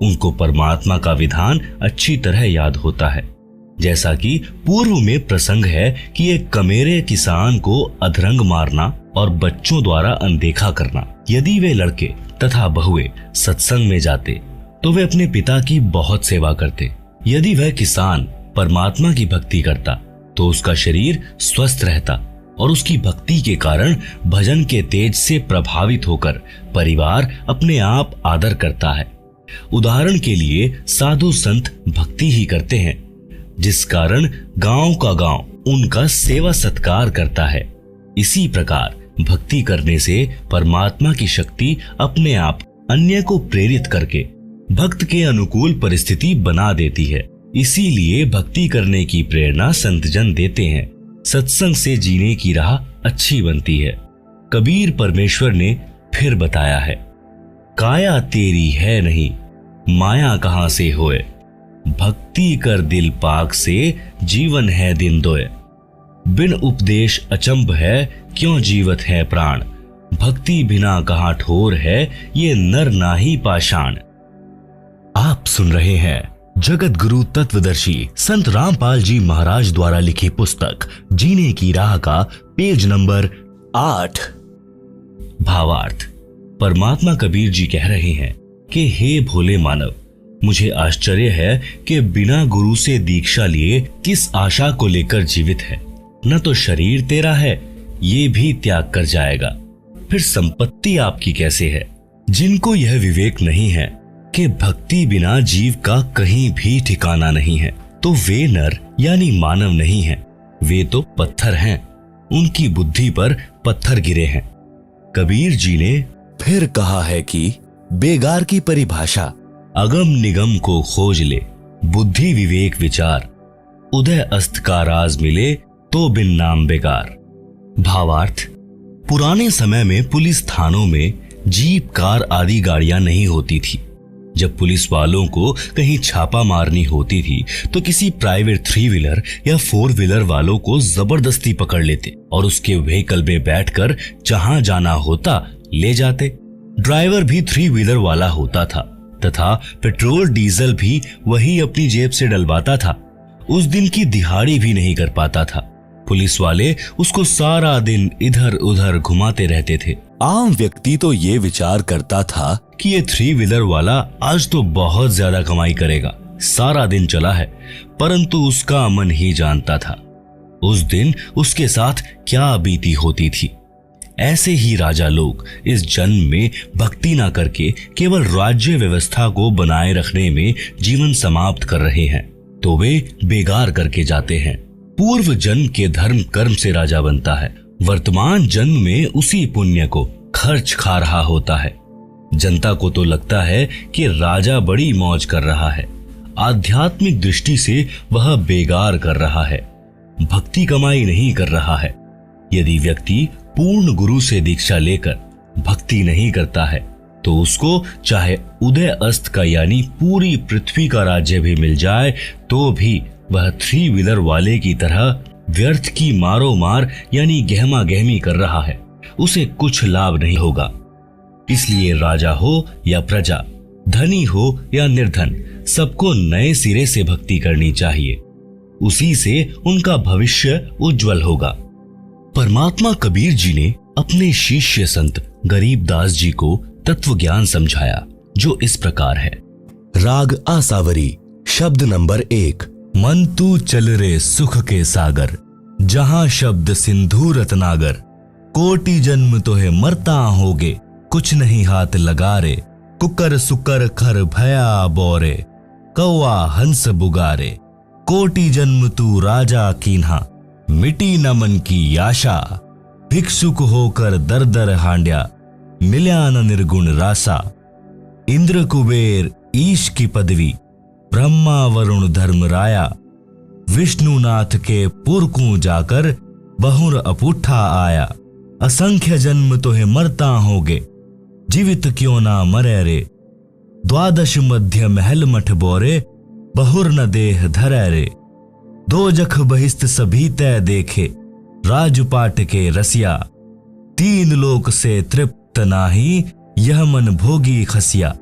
उनको परमात्मा का विधान अच्छी तरह याद होता है। जैसा कि पूर्व में प्रसंग है कि एक कमेरे किसान को अधरंग मारना और बच्चों द्वारा अनदेखा करना। यदि वे लड़के तथा बहुएं सत्संग में जाते तो वे अपने पिता की बहुत सेवा करते। यदि वह किसान परमात्मा की भक्ति करता तो उसका शरीर स्वस्थ रहता और उसकी भक्ति के कारण भजन के तेज से प्रभावित होकर परिवार अपने आप आदर करता है। उदाहरण के लिए साधु संत भक्ति ही करते हैं, जिस कारण गांव का गांव उनका सेवा सत्कार करता है। इसी प्रकार भक्ति करने से परमात्मा की शक्ति अपने आप अन्य को प्रेरित करके भक्त के अनुकूल परिस्थिति बना देती है। इसीलिए भक्ति करने की प्रेरणा संतजन देते हैं। सत्संग से जीने की राह अच्छी बनती है। कबीर परमेश्वर ने फिर बताया है, काया तेरी है नहीं, माया कहां से होए, भक्ति कर दिल पाक से, जीवन है दिन दोए। बिन उपदेश अचंभ है, क्यों जीवत है प्राण, भक्ति बिना कहां ठोर है, ये नर नाही पाषाण। आप सुन रहे हैं जगत गुरु तत्वदर्शी संत रामपाल जी महाराज द्वारा लिखी पुस्तक जीने की राह का पेज नंबर 8। भावार्थ। परमात्मा कबीर जी कह रहे हैं कि हे भोले मानव, मुझे आश्चर्य है कि बिना गुरु से दीक्षा लिए किस आशा को लेकर जीवित है। न तो शरीर तेरा है, ये भी त्याग कर जाएगा, फिर संपत्ति आपकी कैसे है। जिनको यह विवेक नहीं है कि भक्ति बिना जीव का कहीं भी ठिकाना नहीं है, तो वे नर यानी मानव नहीं हैं, वे तो पत्थर हैं। उनकी बुद्धि पर पत्थर गिरे हैं। कबीर जी ने फिर कहा है कि बेगार की परिभाषा अगम निगम को खोज ले, बुद्धि विवेक विचार, उदय अस्त का राज मिले तो बिन नाम बेकार। भावार्थ। पुराने समय में पुलिस थानों में जीप, कार आदि गाड़ियां नहीं होती थी। जब पुलिस वालों को कहीं छापा मारनी होती थी तो किसी प्राइवेट 3 व्हीलर या 4 व्हीलर वालों को जबरदस्ती पकड़ लेते और उसके व्हीकल में बैठकर जहां जाना होता ले जाते। ड्राइवर भी 3 व्हीलर वाला होता था तथा पेट्रोल डीजल भी वही अपनी जेब से डलवाता था। उस दिन की दिहाड़ी भी नहीं कर पाता था। पुलिस वाले उसको सारा दिन इधर उधर घुमाते रहते थे। आम व्यक्ति तो ये विचार करता था कि ये 3 व्हीलर वाला आज तो बहुत ज्यादा कमाई करेगा, सारा दिन चला है, परंतु उसका मन ही जानता था उस दिन उसके साथ क्या बीती होती थी। ऐसे ही राजा लोग इस जन्म में भक्ति ना करके केवल राज्य व्यवस्था को बनाए रखने में जीवन समाप्त कर रहे हैं तो वे बेगार करके जाते हैं। पूर्व जन्म के धर्म कर्म से राजा बनता है, वर्तमान जन्म में उसी पुण्य को खर्च खा रहा होता है। जनता को तो लगता है कि राजा बड़ी मौज कर रहा है, आध्यात्मिक दृष्टि से वह बेगार कर रहा है, भक्ति कमाई नहीं कर रहा है। यदि व्यक्ति पूर्ण गुरु से दीक्षा लेकर भक्ति नहीं करता है तो उसको चाहे उदय अस्त का यानी पूरी पृथ्वी का राज्य भी मिल जाए तो भी वह 3 व्हीलर वाले की तरह व्यर्थ की मारो मार यानी गहमा गहमी कर रहा है, उसे कुछ लाभ नहीं होगा। इसलिए राजा हो या प्रजा, धनी हो या निर्धन, सबको नए सिरे से भक्ति करनी चाहिए, उसी से उनका भविष्य उज्जवल होगा। परमात्मा कबीर जी ने अपने शिष्य संत गरीबदास जी को तत्व ज्ञान समझाया जो इस प्रकार है। राग आसावरी, शब्द नंबर 1। मन तू चल रे सुख के सागर, जहां शब्द सिंधु रत्नागर, कोटि जन्म तोहे मरता होगे, कुछ नहीं हाथ लगा रे, कुकर सुकर खर भया बोरे, कौआ हंस बुगारे, कोटि जन्म तू राजा कीन्हा, मिटी न मन की आशा, भिक्षुक होकर दर दर हांड्या, मिल्या न निर्गुण रासा, इंद्र कुबेर ईश की पदवी, ब्रह्मा वरुण धर्म राया, विष्णुनाथ के पुरकू जाकर बहुर अपूठा आया, असंख्य जन्म तोहे मरता होगे, जीवित क्यों ना मरे रे, द्वादश मध्य महल मठ बोरे, बहुर न देह धरे रे, दो जख बहिस्त सभी तय देखे, राजपाट के रसिया, 3 लोक से तृप्त नाही, यह मन भोगी खसिया,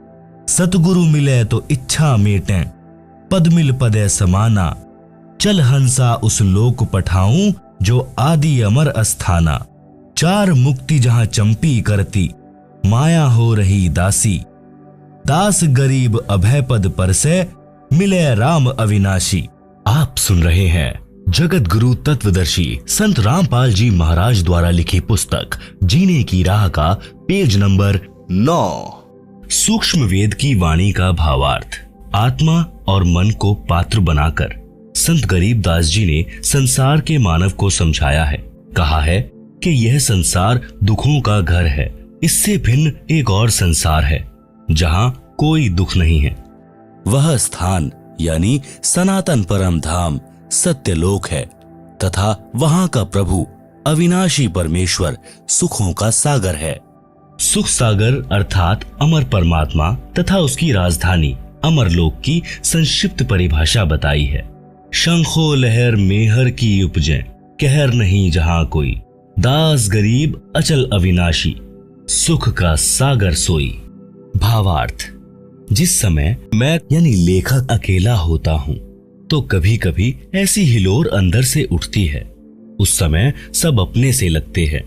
सतगुरु मिले तो इच्छा मेटें, पद मिल पदे समाना, चल हंसा उस लोक पठाऊं, जो आदि अमर अस्थाना, 4 मुक्ति जहां चंपी करती, माया हो रही दासी, दास गरीब अभय पद पर से, मिले राम अविनाशी। आप सुन रहे हैं जगत गुरु तत्वदर्शी संत रामपाल जी महाराज द्वारा लिखी पुस्तक जीने की राह का पेज नंबर 9। सूक्ष्म वेद की वाणी का भावार्थ। आत्मा और मन को पात्र बनाकर संत गरीबदास जी ने संसार के मानव को समझाया है। कहा है कि यह संसार दुखों का घर है, इससे भिन्न एक और संसार है जहां कोई दुख नहीं है। वह स्थान यानी सनातन परम धाम सत्यलोक है तथा वहां का प्रभु अविनाशी परमेश्वर सुखों का सागर है। सुख सागर अर्थात अमर परमात्मा तथा उसकी राजधानी अमरलोक की संक्षिप्त परिभाषा बताई है। शंखो लहर मेहर की उपजे, कहर नहीं जहां कोई, दास गरीब अचल अविनाशी, सुख का सागर सोई। भावार्थ। जिस समय मैं यानी लेखक अकेला होता हूँ तो कभी कभी ऐसी हिलोर अंदर से उठती है। उस समय सब अपने से लगते हैं,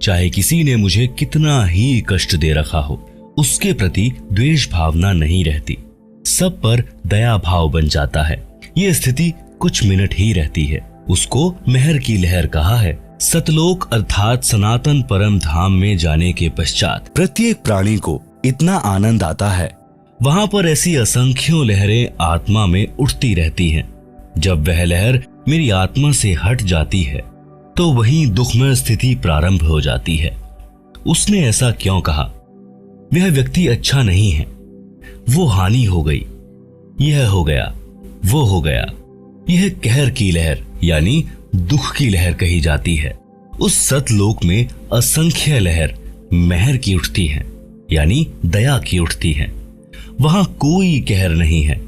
चाहे किसी ने मुझे कितना ही कष्ट दे रखा हो, उसके प्रति द्वेष भावना नहीं रहती, सब पर दया भाव बन जाता है। ये स्थिति कुछ मिनट ही रहती है। उसको मेहर की लहर कहा है। सतलोक अर्थात सनातन परम धाम में जाने के पश्चात प्रत्येक प्राणी को इतना आनंद आता है, वहां पर ऐसी असंख्यों लहरें आत्मा में उठती रहती हैं। जब वह लहर मेरी आत्मा से हट जाती है तो वहीं दुखमय स्थिति प्रारंभ हो जाती है। उसने ऐसा क्यों कहा? वह व्यक्ति अच्छा नहीं है, वो हानि हो गई, यह हो गया, वो हो गया। यह कहर की लहर यानी दुख की लहर कही जाती है। उस सतलोक में असंख्य लहर मेहर की उठती हैं यानी दया की उठती हैं। वहां कोई कहर नहीं है।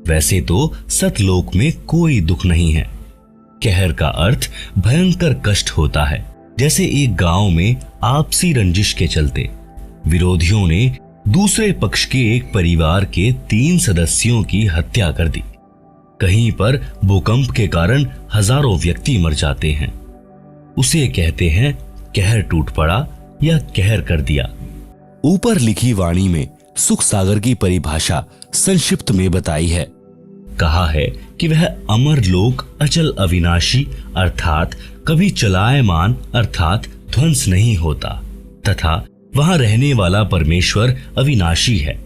वैसे तो सतलोक में कोई दुख नहीं है। कहर का अर्थ भयंकर कष्ट होता है। जैसे एक गांव में आपसी रंजिश के चलते विरोधियों ने दूसरे पक्ष के एक परिवार के 3 सदस्यों की हत्या कर दी। कहीं पर भूकंप के कारण हजारों व्यक्ति मर जाते हैं। उसे कहते हैं कहर टूट पड़ा या कहर कर दिया। ऊपर लिखी वाणी में सुख सागर की परिभाषा संक्षिप्त में बताई है। कहा है कि वह अमर लोक अचल अविनाशी अर्थात कभी चलायमान अर्थात ध्वंस नहीं होता तथा वहां रहने वाला परमेश्वर अविनाशी है।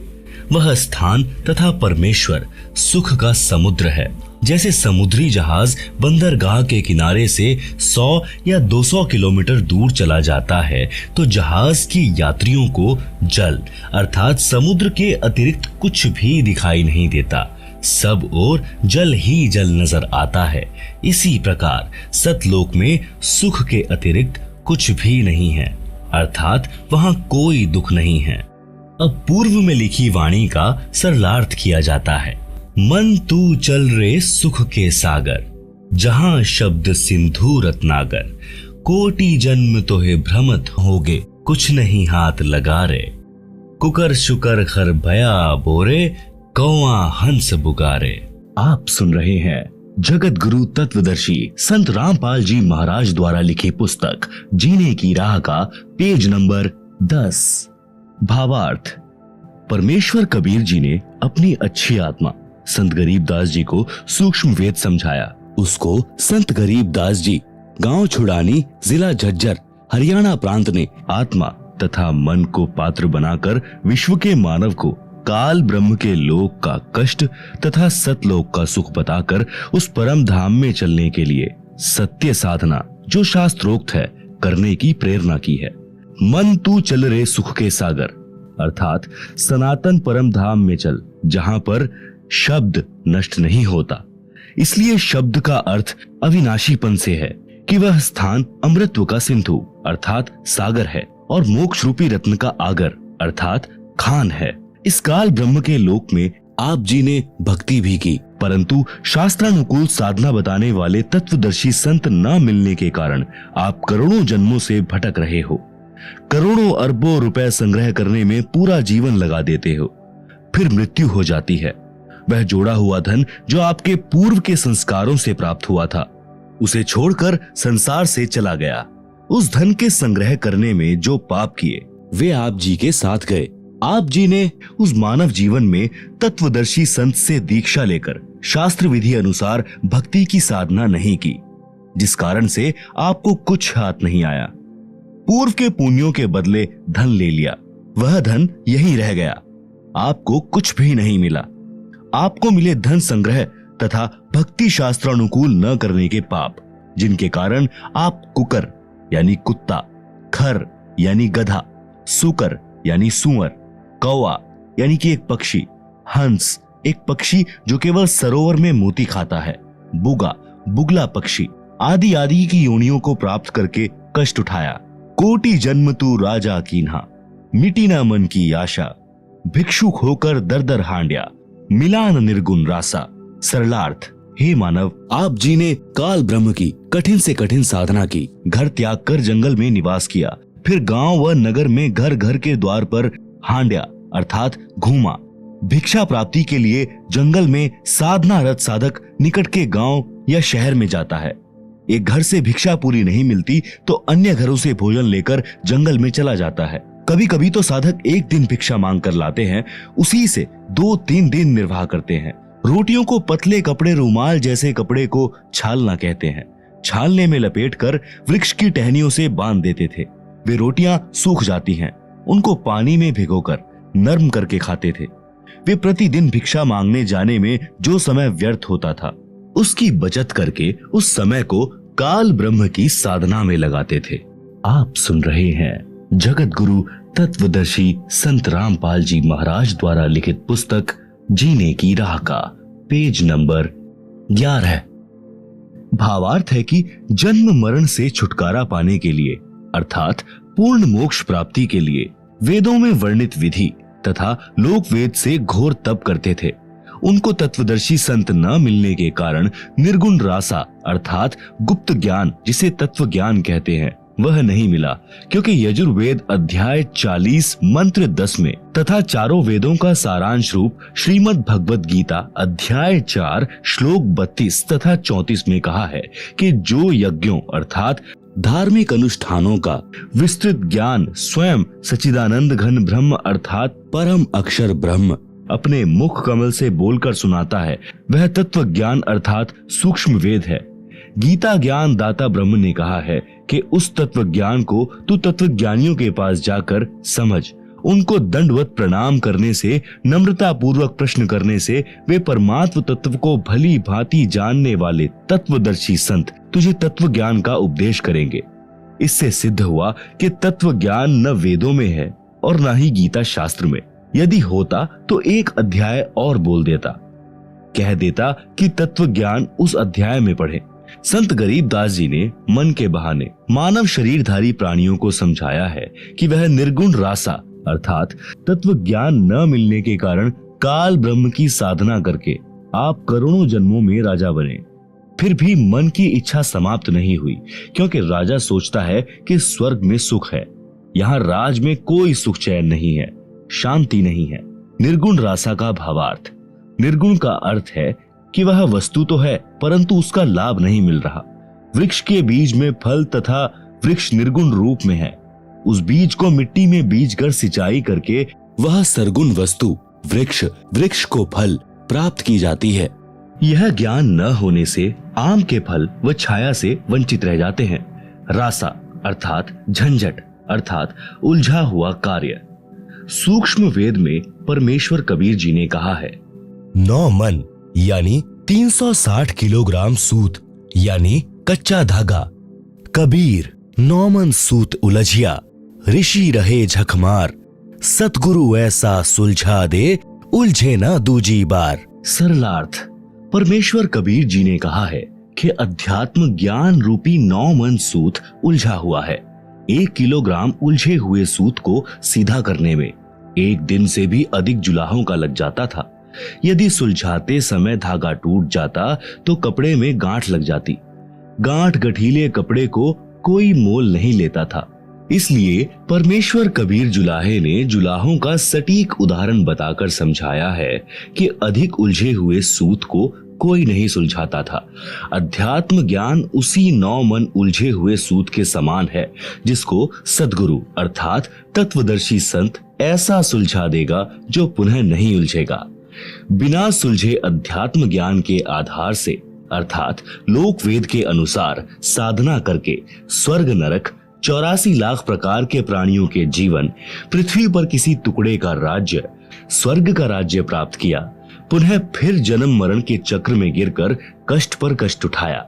वह स्थान तथा परमेश्वर सुख का समुद्र है। जैसे समुद्री जहाज बंदरगाह के किनारे से 100 या 200 किलोमीटर दूर चला जाता है तो जहाज की यात्रियों को जल अर्थात समुद्र के अतिरिक्त कुछ भी दिखाई नहीं देता, सब ओर जल ही जल नजर आता है। इसी प्रकार सतलोक में सुख के अतिरिक्त कुछ भी नहीं है अर्थात वहां कोई दुख नहीं है। अब पूर्व में लिखी वाणी का सरलार्थ किया जाता है। मन तू चल रे सुख के सागर, जहां शब्द सिंधु रत्नागर, कोटि जन्म तोहे भ्रमत होगे, कुछ नहीं हाथ लगा रे, कुकर शुकर खर भया बोरे, कौआ हंस बुगारे। आप सुन रहे हैं जगत गुरु तत्वदर्शी संत रामपाल जी महाराज द्वारा लिखी पुस्तक जीने की राह का पेज नंबर 10। भावार्थ। परमेश्वर कबीर जी ने अपनी अच्छी आत्मा संत गरीबदास जी को सूक्ष्म वेद समझाया। उसको संत गरीबदास जी गांव छुड़ानी जिला झज्जर हरियाणा प्रांत ने आत्मा तथा मन को पात्र बनाकर विश्व के मानव को काल ब्रह्म के लोक का कष्ट तथा सतलोक का सुख बताकर उस परम धाम में चलने के लिए सत्य साधना जो शास्त्रोक्त है करने की प्रेरणा की है। मन तू चल रे सुख के सागर अर्थात सनातन परम धाम में चल जहां पर शब्द नष्ट नहीं होता। इसलिए शब्द का अर्थ अविनाशीपन से है कि वह स्थान अमृतत्व का सिंधु अर्थात सागर है और मोक्ष रूपी रत्न का आगर अर्थात खान है। इस काल ब्रह्म के लोक में आप जी ने भक्ति भी की, परंतु शास्त्रानुकूल साधना बताने वाले तत्वदर्शी संत न मिलने के कारण आप करोड़ों जन्मों से भटक रहे हो। करोड़ों अरबों रुपए संग्रह करने में पूरा जीवन लगा देते हो, फिर मृत्यु हो जाती है। वह जोड़ा हुआ धन जो आपके पूर्व के संस्कारों से प्राप्त हुआ था उसे छोड़कर संसार से चला गया। उस धन के संग्रह करने में जो पाप किए वे आप जी के साथ गए। आप जी ने उस मानव जीवन में तत्वदर्शी संत से दीक्षा लेकर शास्त्र विधि अनुसार भक्ति की साधना नहीं की, जिस कारण से आपको कुछ हाथ नहीं आया। पूर्व के पुण्यों के बदले धन ले लिया, वह धन यहीं रह गया, आपको कुछ भी नहीं मिला। आपको मिले धन संग्रह तथा भक्ति शास्त्रानुकूल न करने के पाप, जिनके कारण आप कुकर यानी कुत्ता, खर यानी गधा, सुकर यानी सुअर, कौवा यानी कि एक पक्षी, हंस एक पक्षी जो केवल सरोवर में मोती खाता है, बुगा बुगला पक्षी आदि आदि की योनियों को प्राप्त करके कष्ट उठाया। कोटि जन्म तू राजा कीन्हा, मिटी न मन की आशा, भिक्षुक होकर दर दर हांड्या, मिलान निर्गुण रासा। सरलार्थ। हे मानव, आप जी ने काल ब्रह्म की कठिन से कठिन साधना की, घर त्याग कर जंगल में निवास किया, फिर गांव व नगर में घर घर के द्वार पर हांड्या अर्थात घूमा। भिक्षा प्राप्ति के लिए जंगल में साधना रत साधक निकट के गांव या शहर में जाता है। एक घर से भिक्षा पूरी नहीं मिलती तो अन्य घरों से भोजन लेकर जंगल में चला जाता है। कभी कभी तो साधक एक दिन भिक्षा मांग कर लाते हैं, उसी से 2-3 दिन निर्वाह करते हैं। रोटियों को पतले कपड़े रुमाल जैसे कपड़े को छालना कहते हैं। छालने में लपेटकर वृक्ष की टहनियों से बांध देते थे। वे रोटियां सूख जाती हैं, उनको पानी में भिगोकर नरम करके खाते थे। वे प्रतिदिन भिक्षा मांगने जाने में जो समय व्यर्थ होता था उसकी बचत करके उस समय को काल ब्रह्म की साधना में लगाते थे। आप सुन रहे हैं जगत गुरु तत्वदर्शी संत रामपाल जी महाराज द्वारा लिखित पुस्तक जीने की राह का पेज नंबर 11। भावार्थ है कि जन्म मरण से छुटकारा पाने के लिए अर्थात पूर्ण मोक्ष प्राप्ति के लिए वेदों में वर्णित विधि तथा लोक वेद से घोर तप करते थे। उनको तत्वदर्शी संत न मिलने के कारण निर्गुण रासा अर्थात गुप्त ज्ञान जिसे तत्व ज्ञान कहते हैं वह नहीं मिला, क्योंकि यजुर्वेद अध्याय 40 मंत्र 10 में तथा चारों वेदों का सारांश रूप श्रीमद् भगवत गीता अध्याय 4 श्लोक 32 तथा 34 में कहा है कि जो यज्ञों अर्थात धार्मिक अनुष्ठानों का विस्तृत ज्ञान स्वयं सच्चिदानंद घन ब्रह्म अर्थात परम अक्षर ब्रह्म अपने मुख कमल से बोलकर सुनाता है वह तत्व ज्ञान अर्थात सूक्ष्म वेद है। गीता ज्ञान दाता ब्रह्म ने कहा है कि उस तत्व ज्ञान को तू तत्वज्ञानियों के पास जाकर समझ। उनको दंडवत प्रणाम करने से, नम्रता पूर्वक प्रश्न करने से वे परमात्म तत्व को भली भांति जानने वाले तत्वदर्शी संत तुझे तत्व ज्ञान का उपदेश करेंगे। इससे सिद्ध हुआ कि तत्व ज्ञान न वेदों में है और न ही गीता शास्त्र में। यदि होता तो एक अध्याय और बोल देता, कह देता कि तत्व ज्ञान उस अध्याय में पढ़े। संत गरीबदास जी ने मन के बहाने मानव शरीरधारी प्राणियों को समझाया है कि वह निर्गुण रासा अर्थात तत्व ज्ञान न मिलने के कारण काल ब्रह्म की साधना करके आप करोड़ों जन्मों में राजा बने। फिर भी मन की इच्छा समाप्त नहीं हुई, क्योंकि राजा सोचता है कि स्वर्ग में सुख है। यहाँ राज में कोई सुख चैन नहीं है, शांति नहीं है। निर्गुण रासा का भावार्थ, निर्गुण का अर्थ है कि वह वस्तु तो है परंतु उसका लाभ नहीं मिल रहा। वृक्ष के बीज में फल तथा वृक्ष निर्गुण रूप में है। उस बीज को मिट्टी में बीजकर सिंचाई करके वह सरगुण वस्तु वृक्ष को फल प्राप्त की जाती है। यह ज्ञान न होने से आम के फल व छाया से वंचित रह जाते हैं। रासा अर्थात झंझट अर्थात उलझा हुआ कार्य। सूक्ष्म वेद में परमेश्वर कबीर जी ने कहा है, 9 मन यानी 360 किलोग्राम सूत यानी कच्चा धागा। कबीर 9 मन सूत उलझिया, ऋषि रहे झकमार। सतगुरु ऐसा सुलझा दे, उलझे ना दूजी बार। सरलार्थ, परमेश्वर कबीर जी ने कहा है कि अध्यात्म ज्ञान रूपी 9 मन सूत उलझा हुआ है। 1 किलोग्राम उलझे हुए सूत को सीधा करने में 1 दिन से भी अधिक जुलाहों का लग जाता था। यदि सुलझाते समय धागा टूट जाता तो कपड़े में गांठ लग जाती। गांठ गठीले कपड़े को कोई मोल नहीं लेता था। इसलिए परमेश्वर कबीर जुलाहे ने जुलाहों का सटीक उदाहरण बताकर समझाया है कि अधिक उलझे हुए सूत को कोई नहीं सुलझाता था। अध्यात्म ज्ञान उसी 9 मन उलझे हुए सूत के समान है, जिसको सद्गुरु अर्थात तत्वदर्शी संत ऐसा सुलझा देगा जो पुनः नहीं उलझेगा। बिना सुलझे अध्यात्म ज्ञान के आधार से अर्थात लोक वेद के अनुसार साधना करके स्वर्ग नरक 84 लाख प्रकार के प्राणियों के जीवन, पृथ्वी पर किसी टुकड़े का राज्य, स्वर्ग का राज्य प्राप्त किया, पुनः फिर जन्म मरण के चक्र में गिरकर कष्ट पर कष्ट उठाया।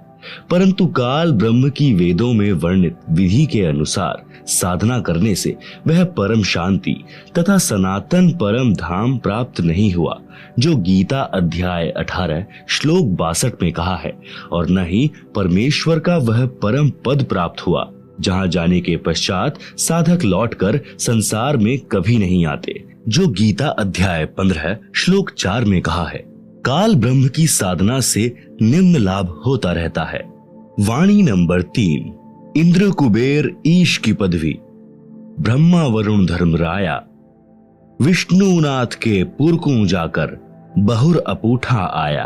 परंतु काल ब्रह्म की वेदों में वर्णित विधि के अनुसार साधना करने से वह परम शांति तथा सनातन परम धाम प्राप्त नहीं हुआ, जो गीता अध्याय 18 श्लोक 62 में कहा है, और न ही परमेश्वर का वह परम पद प्राप्त हुआ, जहां जाने के पश्चात साधक लौटकर संसार में कभी नहीं आते, जो गीता अध्याय 15 श्लोक 4 में कहा है। काल ब्रह्म की साधना से निम्न लाभ होता रहता है। वाणी नंबर 3, इंद्र कुबेर ईश की पदवी, ब्रह्मा वरुण धर्मराया, विष्णुनाथ के पुरकू जाकर बहुर अपूठा आया।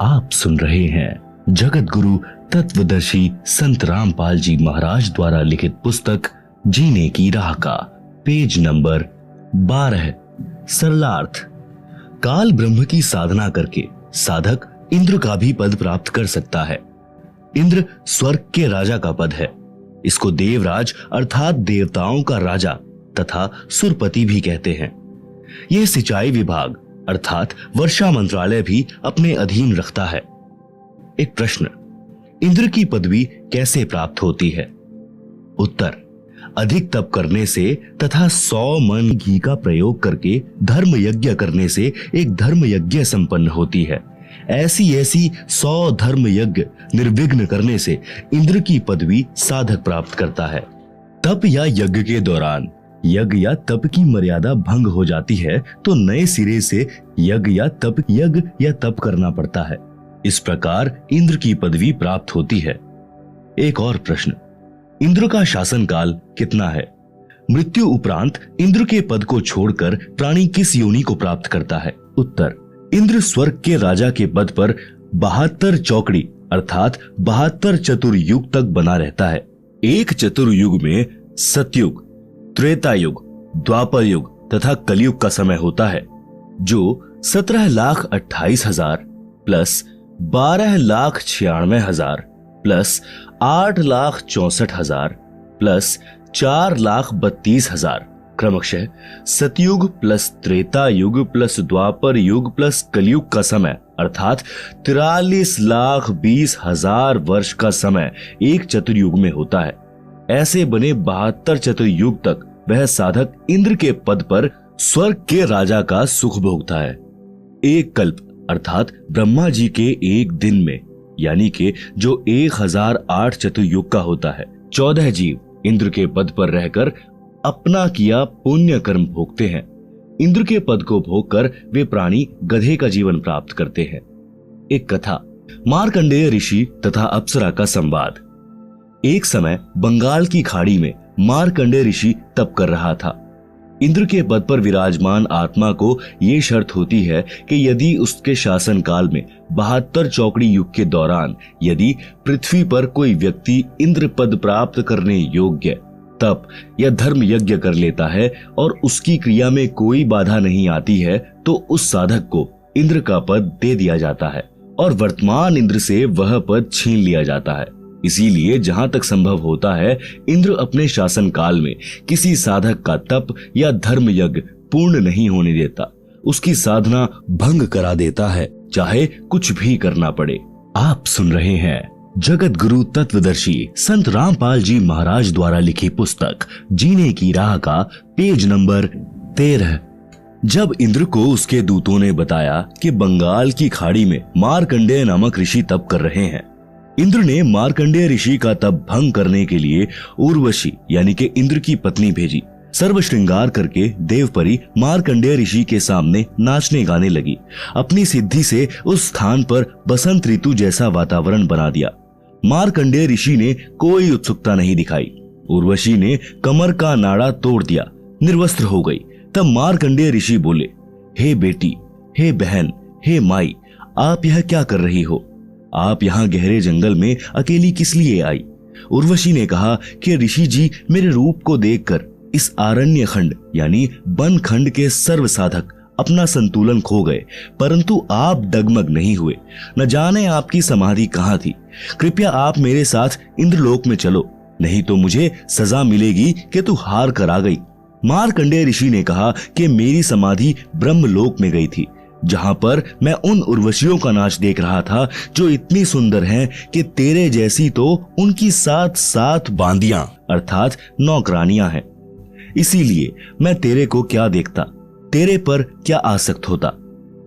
आप सुन रहे हैं जगत गुरु तत्वदर्शी संत रामपाल जी महाराज द्वारा लिखित पुस्तक जीने की राह का पेज नंबर 12। सरलार्थ, काल ब्रह्म की साधना करके साधक इंद्र का भी पद प्राप्त कर सकता है। इंद्र स्वर्ग के राजा का पद है। इसको देवराज अर्थात देवताओं का राजा तथा सुरपति भी कहते हैं। यह सिंचाई विभाग अर्थात वर्षा मंत्रालय भी अपने अधीन रखता है। एक प्रश्न, इंद्र की पदवी कैसे प्राप्त होती है? उत्तर, अधिक तप करने से तथा 100 मन घी का प्रयोग करके धर्म यज्ञ करने से एक धर्म यज्ञ संपन्न होती है। ऐसी 100 धर्म यज्ञ निर्विघ्न करने से इंद्र की पदवी साधक प्राप्त करता है। तप या यज्ञ के दौरान यज्ञ या तप की मर्यादा भंग हो जाती है तो नए सिरे से यज्ञ या तप करना पड़ता है। इस प्रकार इंद्र की पदवी प्राप्त होती है। एक और प्रश्न, इंद्र का शासन काल कितना है? मृत्यु उपरांत इंद्र के पद को छोड़कर प्राणी किस योनि को प्राप्त करता है? उत्तर, इंद्र स्वर्ग के राजा के पद पर 72 चौकड़ी अर्थात 72 चतुर्युग तक बना रहता है। एक चतुर्युग में सतयुग, त्रेता युग, द्वापर युग तथा कलयुग का समय होता है। जो 17,28,000 प्लस 12,96,000 प्लस 8,64,000 प्लस 4,32,000 क्रमशः सतयुग प्लस त्रेता युग प्लस द्वापर युग प्लस कलयुग का समय अर्थात 43,20,000 वर्ष का समय एक चतुर्युग में होता है। ऐसे बने 72 चतुर्युग तक वह साधक इंद्र के पद पर स्वर्ग के राजा का सुख भोगता है। एक कल्प अर्थात ब्रह्मा जी के एक दिन में यानी कि जो 1008 चतुर्युग का होता है 14 जीव इंद्र के पद पर रहकर अपना किया पुण्य कर्म भोगते हैं। इंद्र के पद को भोगकर वे प्राणी गधे का जीवन प्राप्त करते हैं। एक कथा, मार्कंडेय ऋषि तथा अप्सरा का संवाद। एक समय बंगाल की खाड़ी में मार्कंडेय ऋषि तप कर रहा था। इंद्र के पद पर विराजमान आत्मा को ये शर्त होती है कि यदि उसके शासन काल में 72 चौकड़ी युग के दौरान यदि पृथ्वी पर कोई व्यक्ति इंद्र पद प्राप्त करने योग्य तप या धर्म यज्ञ कर लेता है और उसकी क्रिया में कोई बाधा नहीं आती है तो उस साधक को इंद्र का पद दे दिया जाता है और वर्तमान इंद्र से वह पद छीन लिया जाता है। इसीलिए जहां तक संभव होता है इंद्र अपने शासन काल में किसी साधक का तप या धर्म यज्ञ पूर्ण नहीं होने देता, उसकी साधना भंग करा देता है, चाहे कुछ भी करना पड़े। आप सुन रहे हैं जगत गुरु तत्वदर्शी संत रामपाल जी महाराज द्वारा लिखी पुस्तक जीने की राह का पेज नंबर 13। जब इंद्र को उसके दूतों ने बताया कि बंगाल की खाड़ी में मार्कंडेय नामक ऋषि तप कर रहे हैं, इंद्र ने मार्कंडेय ऋषि का तप भंग करने के लिए उर्वशी यानी कि इंद्र की पत्नी भेजी। सर्व श्रृंगार करके देवपरी मार्कंडेय ऋषि के सामने नाचने गाने लगी। अपनी सिद्धि से उस स्थान पर बसंत ऋतु जैसा वातावरण बना दिया। मार्कंडेय ऋषि ने कोई उत्सुकता नहीं दिखाई। उर्वशी ने कमर का नाड़ा तोड़ दिया, निर्वस्त्र हो गई। तब मार्कंडेय ऋषि बोले, हे बेटी, हे बहन, हे माई, आप यह क्या कर रही हो? आप यहाँ गहरे जंगल में अकेली किस लिए आई? उर्वशी ने कहा कि ऋषि जी मेरे रूप को देखकर इस आरण्य खंड यानी वन खंड के सर्व साधक अपना संतुलन खो गए, परंतु आप डगमग नहीं हुए। न जाने आपकी समाधि कहाँ थी। कृपया आप मेरे साथ इंद्रलोक में चलो, नहीं तो मुझे सजा मिलेगी कि तू हार कर आ गई। मार्कंडेय ऋषि ने कहा कि मेरी समाधि ब्रह्मलोक में गई थी, जहां पर मैं उन उर्वशियों का नाच देख रहा था जो इतनी सुंदर हैं कि तेरे जैसी तो उनकी 7 बांदियां अर्थात नौकरानियां हैं। इसीलिए मैं तेरे को क्या देखता, तेरे पर क्या आसक्त होता।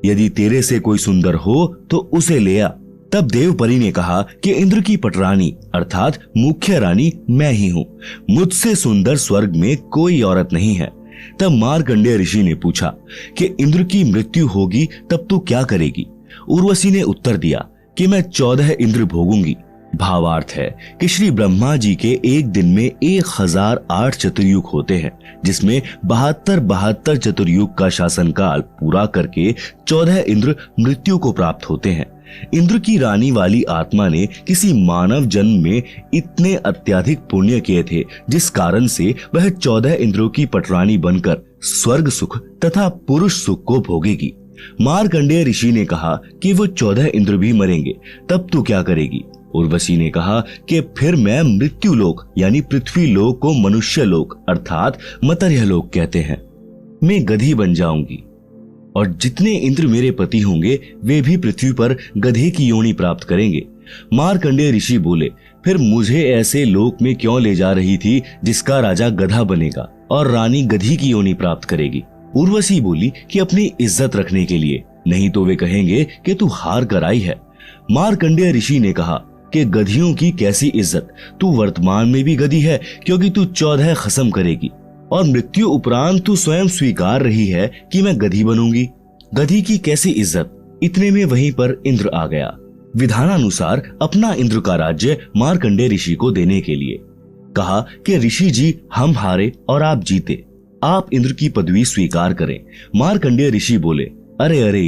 यदि तेरे से कोई सुंदर हो तो उसे ले आ। तब देवपरी ने कहा कि इंद्र की पटरानी अर्थात मुख्य रानी मैं ही हूँ, मुझसे सुंदर स्वर्ग में कोई औरत नहीं है। तब मार्कंडेय ऋषि ने पूछा कि इंद्र की मृत्यु होगी तब तू क्या करेगी? उर्वशी ने उत्तर दिया कि मैं 14 इंद्र भोगूंगी। भावार्थ है कि श्री ब्रह्मा जी के एक दिन में 1008 चतुर्युग होते हैं, जिसमें 72 चतुर्युग का शासन काल पूरा करके 14 इंद्र मृत्यु को प्राप्त होते हैं। इंद्र की रानी वाली आत्मा ने किसी मानव जन्म में इतने अत्यधिक पुण्य किए थे, जिस कारण से वह 14 इंद्रों की पटरानी बनकर स्वर्ग सुख तथा पुरुष सुख को भोगेगी। मार्कंडेय ऋषि ने कहा कि वो 14 इंद्र भी मरेंगे, तब तू क्या करेगी? उर्वशी ने कहा कि फिर मैं मृत्यु लोक यानी पृथ्वी लोक को मनुष्य लोक अर्थात मर्त्य लोक कहते हैं, मैं गधी बन जाऊंगी और जितने इंद्र मेरे पति होंगे वे भी पृथ्वी पर गधे की योनि प्राप्त करेंगे। मार्कंडेय ऋषि बोले, फिर मुझे ऐसे लोक में क्यों ले जा रही थी जिसका राजा गधा बनेगा और रानी गधी की योनि प्राप्त करेगी? उर्वशी बोली कि अपनी इज्जत रखने के लिए, नहीं तो वे कहेंगे कि तू हार कर आई है। मार्कंडेय ऋषि ने कहा कि गधियों की कैसी इज्जत, तू वर्तमान में भी गधी है क्योंकि तू 14 खसम करेगी और मृत्यु उपरांत तू स्वयं स्वीकार रही है कि मैं गधी बनूंगी। गधी की कैसी इज्जत? इतने में वहीं पर इंद्र आ गया, विधानानुसार अपना इंद्र का राज्य मार्कंडेय ऋषि को देने के लिए। कहा कि ऋषि जी हम हारे और आप जीते, आप इंद्र की पदवी स्वीकार करें। मार्कंडेय ऋषि बोले, अरे अरे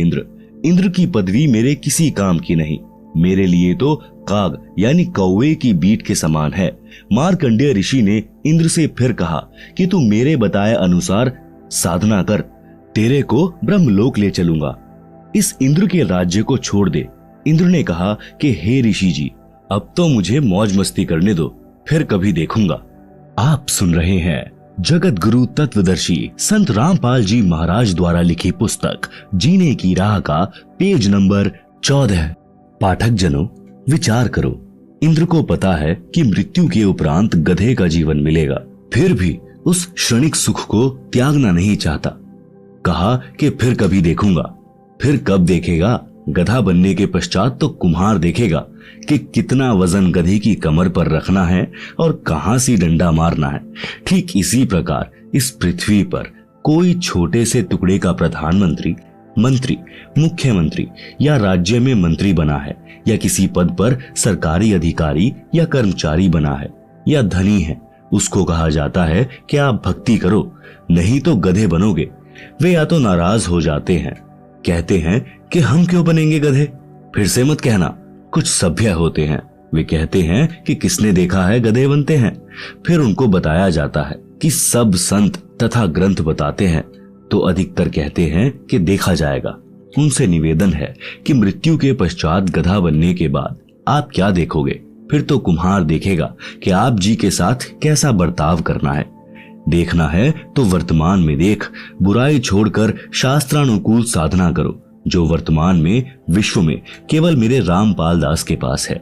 इंद्र की पदवी मेरे किसी काम की नहीं, मेरे लिए तो काग यानी कौवे की बीट के समान है। मार्कंडेय ऋषि ने इंद्र से फिर कहा कि तू मेरे बताए अनुसार साधना कर, तेरे को ब्रह्मलोक ले चलूंगा। इस इंद्र के राज्य को छोड़ दे। इंद्र ने कहा कि हे ऋषि जी, अब तो मुझे मौज मस्ती करने दो, फिर कभी देखूंगा। आप सुन रहे हैं जगत गुरु तत्वदर्शी संत रामपाल जी महाराज द्वारा लिखी पुस्तक जीने की राह का पेज नंबर 14। पाठक जनों, विचार करो। इंद्र को पता है कि मृत्यु के उपरांत गधे का जीवन मिलेगा, फिर भी उस क्षणिक सुख को त्यागना नहीं चाहता। कहा कि फिर कभी देखूंगा। फिर कब देखेगा? गधा बनने के पश्चात तो कुम्हार देखेगा कि कितना वजन गधे की कमर पर रखना है और कहां से डंडा मारना है। ठीक इसी प्रकार इस पृथ्वी पर कोई छोटे से टुकड़े का प्रधानमंत्री, मंत्री, मुख्यमंत्री या राज्य में मंत्री बना है, या किसी पद पर सरकारी अधिकारी या कर्मचारी बना है, या धनी है, उसको कहा जाता है कि आप भक्ति करो, नहीं तो गधे बनोगे। वे या तो नाराज हो जाते हैं, कहते हैं कि हम क्यों बनेंगे गधे। फिर से मत कहना, कुछ सभ्य होते हैं, वे कहते हैं कि किसने देखा है गधे बनते हैं। फिर उनको बताया जाता है कि सब संत तथा ग्रंथ बताते हैं, तो अधिकतर कहते हैं कि देखा जाएगा। उनसे निवेदन है कि मृत्यु के पश्चात गधा बनने के बाद आप क्या देखोगे? फिर तो कुम्हार देखेगा कि आप जी के साथ कैसा बर्ताव करना है। देखना है तो वर्तमान में देख, बुराई छोड़कर शास्त्रानुकूल साधना करो, जो वर्तमान में विश्व में केवल मेरे रामपाल दास के पास है।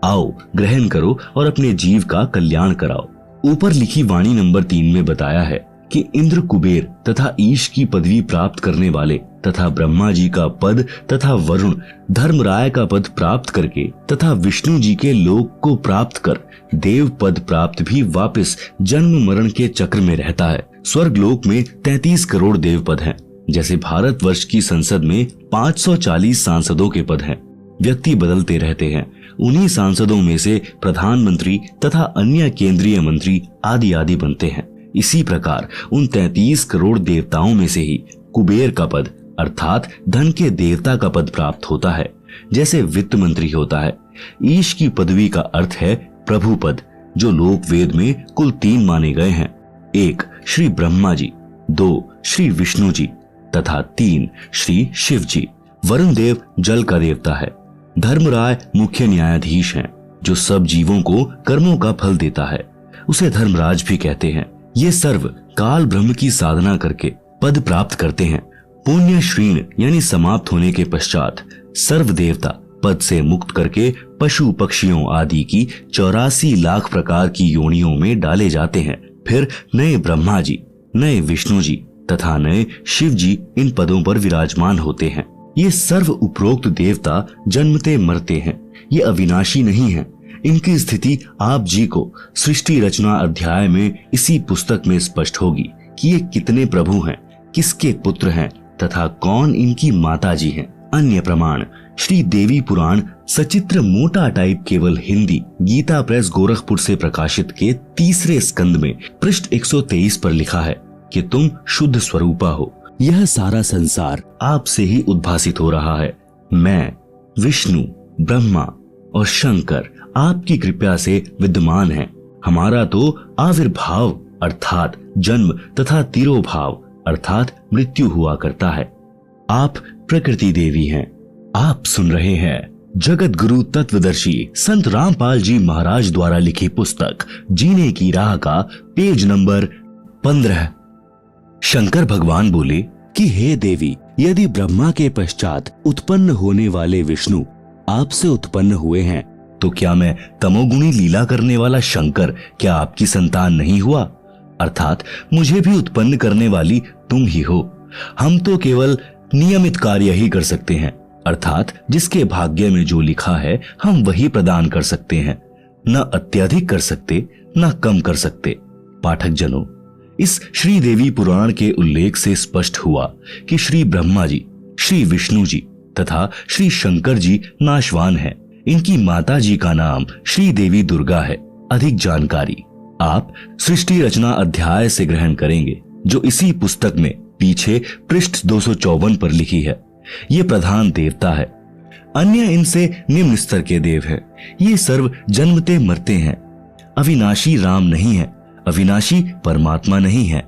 आओ ग्रहण करो और अपने जीव का कल्याण कराओ। ऊपर लिखी वाणी नंबर 3 में बताया है कि इंद्र, कुबेर तथा ईश की पदवी प्राप्त करने वाले तथा ब्रह्मा जी का पद तथा वरुण, धर्मराय का पद प्राप्त करके तथा विष्णु जी के लोक को प्राप्त कर देव पद प्राप्त भी वापस जन्म मरण के चक्र में रहता है। स्वर्ग लोक में 33 करोड़ देव पद हैं। जैसे भारतवर्ष की संसद में 540 सांसदों के पद हैं। व्यक्ति बदलते रहते हैं। उन्हीं सांसदों में से प्रधानमंत्री तथा अन्य केंद्रीय मंत्री आदि आदि बनते हैं। इसी प्रकार उन 33 करोड़ देवताओं में से ही कुबेर का पद अर्थात धन के देवता का पद प्राप्त होता है, जैसे वित्त मंत्री होता है। ईश की पदवी का अर्थ है प्रभु पद, जो लोक वेद में कुल 3 माने गए हैं। 1 श्री ब्रह्मा जी, 2 श्री विष्णु जी तथा 3 श्री शिव जी। वरुण देव जल का देवता है। धर्मराय मुख्य न्यायाधीश हैं, जो सब जीवों को कर्मों का फल देता है। उसे धर्मराज भी कहते हैं। ये सर्व काल ब्रह्म की साधना करके पद प्राप्त करते हैं। पुण्य श्रीण यानी समाप्त होने के पश्चात सर्व देवता पद से मुक्त करके पशु पक्षियों आदि की 84 लाख प्रकार की योनियों में डाले जाते हैं। फिर नए ब्रह्मा जी, नए विष्णु जी तथा नए शिव जी इन पदों पर विराजमान होते हैं। ये सर्व उपरोक्त देवता जन्मते मरते हैं। ये अविनाशी नहीं है। इनकी स्थिति आप जी को सृष्टि रचना अध्याय में इसी पुस्तक में स्पष्ट होगी कि ये कितने प्रभु हैं, किसके पुत्र हैं तथा कौन इनकी माता जी हैं। अन्य प्रमाण श्री देवी पुराण सचित्र मोटा टाइप केवल हिंदी गीता प्रेस गोरखपुर से प्रकाशित के 3रे स्कंद में पृष्ठ 123 पर लिखा है कि तुम शुद्ध स्वरूपा हो। यह सारा संसार आपसे ही उद्भासित हो रहा है। मैं, विष्णु, ब्रह्मा और शंकर आपकी कृपा से विद्यमान हैं। हमारा तो आविर्भाव अर्थात जन्म तथा तिरोभाव अर्थात मृत्यु हुआ करता है। आप प्रकृति देवी हैं। आप सुन रहे हैं जगत गुरु तत्वदर्शी संत रामपाल जी महाराज द्वारा लिखी पुस्तक जीने की राह का पेज नंबर 15। शंकर भगवान बोले कि हे देवी, यदि ब्रह्मा के पश्चात उत्पन्न होने वाले विष्णु आपसे उत्पन्न हुए हैं, तो क्या मैं तमोगुणी लीला करने वाला शंकर क्या आपकी संतान नहीं हुआ? अर्थात मुझे भी उत्पन्न करने वाली तुम ही हो। हम तो केवल नियमित कार्य ही कर सकते हैं, अर्थात जिसके भाग्य में जो लिखा है हम वही प्रदान कर सकते हैं। न अत्यधिक कर सकते, न कम कर सकते। पाठक जनों, इस श्री देवी पुराण के उल्लेख से स्पष्ट हुआ कि श्री ब्रह्मा जी, श्री विष्णु जी तथा श्री शंकर जी नाशवान हैं। इनकी माता जी का नाम श्री देवी दुर्गा है। अधिक जानकारी आप सृष्टि रचना अध्याय से ग्रहण करेंगे, जो इसी पुस्तक में पीछे पृष्ठ 254 पर लिखी है। ये प्रधान देवता है। अन्य इनसे निम्न स्तर के देव हैं। ये सर्व जन्मते मरते हैं। अविनाशी राम नहीं है, अविनाशी परमात्मा नहीं है।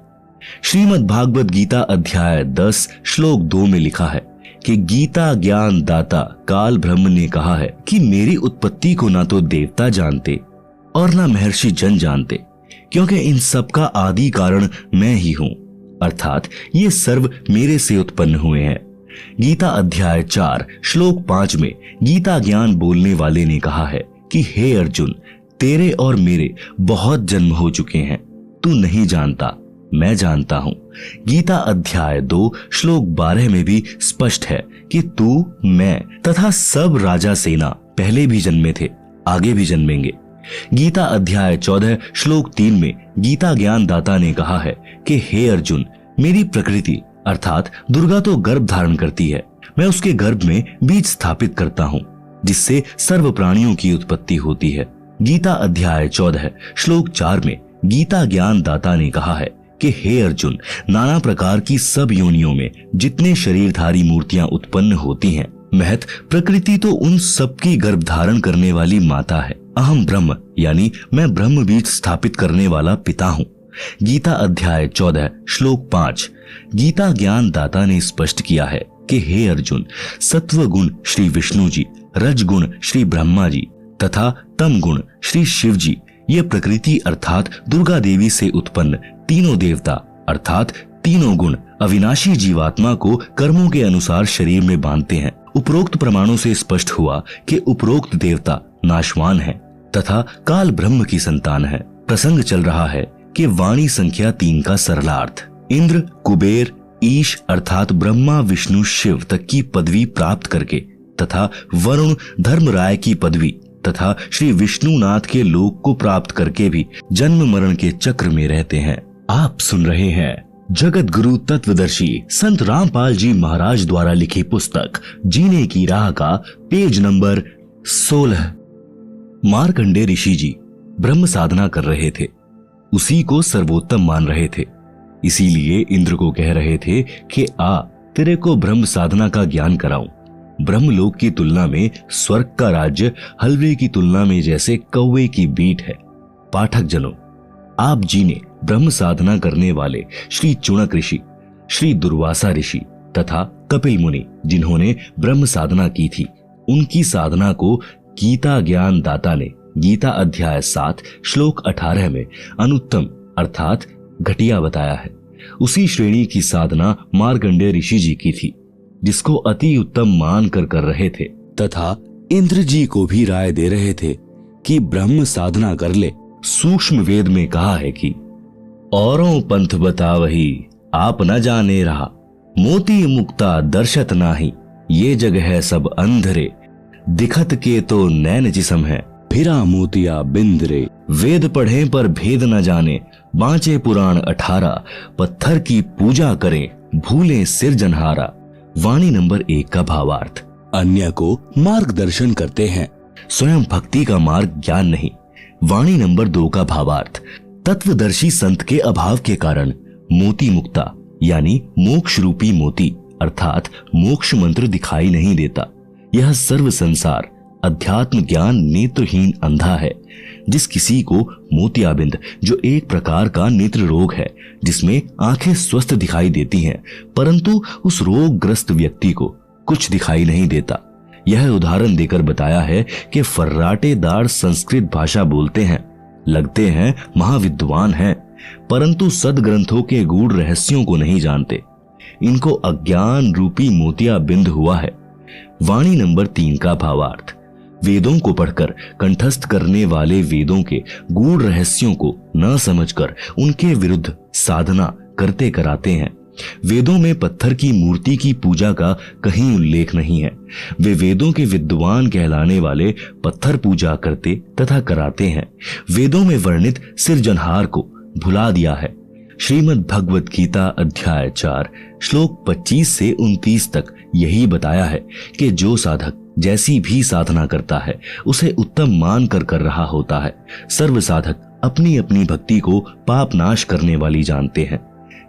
श्रीमद् भागवत गीता अध्याय 10 श्लोक 2 में लिखा है कि गीता ज्ञान दाता काल ब्रह्म ने कहा है कि मेरी उत्पत्ति को ना तो देवता जानते और ना महर्षि जन जानते, क्योंकि इन सब का आदि कारण मैं ही हूं, अर्थात ये सर्व मेरे से उत्पन्न हुए हैं। गीता अध्याय 4 श्लोक 5 में गीता ज्ञान बोलने वाले ने कहा है कि हे अर्जुन, तेरे और मेरे बहुत जन्म हो चुके हैं, तू नहीं जानता, मैं जानता हूं। गीता अध्याय 2 श्लोक 12 में भी स्पष्ट है कि तू, मैं तथा सब राजा सेना पहले भी जन्मे थे, आगे भी जन्मेंगे। गीता अध्याय 14 श्लोक 3 में गीता ज्ञान दाता ने कहा है कि हे अर्जुन, मेरी प्रकृति अर्थात दुर्गा तो गर्भ धारण करती है, मैं उसके गर्भ में बीज स्थापित करता हूं, जिससे सर्व प्राणियों की उत्पत्ति होती है। गीता अध्याय 14 श्लोक 4 में गीता ज्ञान दाता ने कहा है कि हे अर्जुन, नाना प्रकार की सब योनियों में जितने शरीरधारी मूर्तियां उत्पन्न होती हैं, महत प्रकृति तो उन सबकी गर्भ धारण करने वाली माता है। अहम ब्रह्म यानी मैं ब्रह्म बीज स्थापित करने वाला पिता हूं। गीता अध्याय 14 श्लोक 5 गीता ज्ञान दाता ने स्पष्ट किया है कि हे अर्जुन, सत्व गुण श्री विष्णु जी, रज गुण श्री ब्रह्मा जी तथा तम गुण श्री शिव जी, ये प्रकृति अर्थात दुर्गा देवी से उत्पन्न तीनों देवता अर्थात तीनों गुण अविनाशी जीवात्मा को कर्मों के अनुसार शरीर में बांधते हैं। उपरोक्त प्रमाणों से स्पष्ट हुआ कि उपरोक्त देवता नाशवान है तथा काल ब्रह्म की संतान है। प्रसंग चल रहा है कि वाणी संख्या 3 का सरलार्थ इंद्र, कुबेर, ईश अर्थात ब्रह्मा विष्णु शिव तक की पदवी प्राप्त करके तथा वरुण धर्मराय की पदवी तथा श्री विष्णुनाथ के लोक को प्राप्त करके भी जन्म मरण के चक्र में रहते हैं। आप सुन रहे हैं जगत गुरु तत्वदर्शी संत रामपाल जी महाराज द्वारा लिखी पुस्तक जीने की राह का पेज नंबर 16। मार्कंडेय ऋषि जी ब्रह्म साधना कर रहे थे, उसी को सर्वोत्तम मान रहे थे, इसीलिए इंद्र को कह रहे थे कि आ, तेरे को ब्रह्म साधना का ज्ञान कराऊं। ब्रह्मलोक की तुलना में स्वर्ग का राज्य हलवे की तुलना में जैसे कौवे की बीट है। पाठक जनों, आप जी ने ब्रह्म साधना करने वाले श्री चुणक ऋषि, श्री दुर्वासा ऋषि तथा कपिल मुनि जिन्होंने ब्रह्म साधना की थी, उनकी साधना को गीता ज्ञान दाता ने गीता अध्याय 7 श्लोक 18 में अनुत्तम अर्थात घटिया बताया है। उसी श्रेणी की साधना मार्कंडेय ऋषि जी की थी, जिसको अति उत्तम मान कर रहे थे तथा इंद्र जी को भी राय दे रहे थे कि ब्रह्म साधना कर ले। सूक्ष्म वेद में कहा है कि औरों पंथ बतावही आप न जाने रहा, मोती मुक्ता दर्शत नाही, ये जग है सब अंधरे, दिखत के तो नैन जिसम है, फिरा मोतिया बिंदरे। वेद पढ़े पर भेद न जाने, बांचे पुराण 18, पत्थर की पूजा करें, भूले सिरजनहारा। वाणी नंबर 1 का भावार्थ अन्य को मार्गदर्शन करते हैं, स्वयं भक्ति का मार्ग ज्ञान नहीं। वाणी नंबर 2 का भावार्थ तत्वदर्शी संत के अभाव के कारण मोती मुक्ता यानी मोक्ष रूपी मोती अर्थात मोक्ष मंत्र दिखाई नहीं देता। यह सर्व संसार अध्यात्म ज्ञान नेत्रहीन अंधा है। जिस किसी को मोतियाबिंद जो एक प्रकार का नेत्र रोग है, जिसमें आंखें स्वस्थ दिखाई देती हैं, परंतु उस रोगग्रस्त व्यक्ति को कुछ दिखाई नहीं देता। यह उदाहरण देकर बताया है कि फर्राटेदार संस्कृत भाषा बोलते हैं, लगते हैं महाविद्वान हैं, परंतु सदग्रंथों के गूढ़ रहस्यों को नहीं जानते। इनको अज्ञान रूपी मोतियाबिंद हुआ है। वाणी नंबर 3 का भावार्थ वेदों को पढ़कर कंठस्थ करने वाले वेदों के गूढ़ रहस्यों को न समझकर उनके विरुद्ध साधना करते कराते हैं। वेदों में पत्थर की मूर्ति की पूजा का कहीं उल्लेख नहीं है। वे वेदों के विद्वान कहलाने वाले पत्थर पूजा करते तथा कराते हैं। वेदों में वर्णित सिरजनहार को भुला दिया है। श्रीमद् भगवत गीता अध्याय 4 श्लोक 25 से 29 तक यही बताया है कि जो साधक जैसी भी साधना करता है उसे उत्तम मान कर रहा होता है। सर्व साधक अपनी अपनी भक्ति को पाप नाश करने वाली जानते हैं।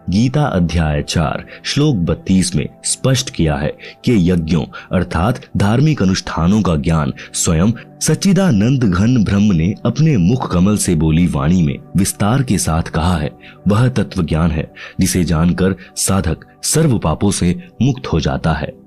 गीता अध्याय 4 श्लोक 32 में स्पष्ट किया है कि यज्ञों अर्थात धार्मिक अनुष्ठानों का ज्ञान स्वयं सच्चिदानंद घन ब्रह्म ने अपने मुख कमल से बोली वाणी में विस्तार के साथ कहा है। वह तत्व ज्ञान है जिसे जानकर साधक सर्व पापों से मुक्त हो जाता है।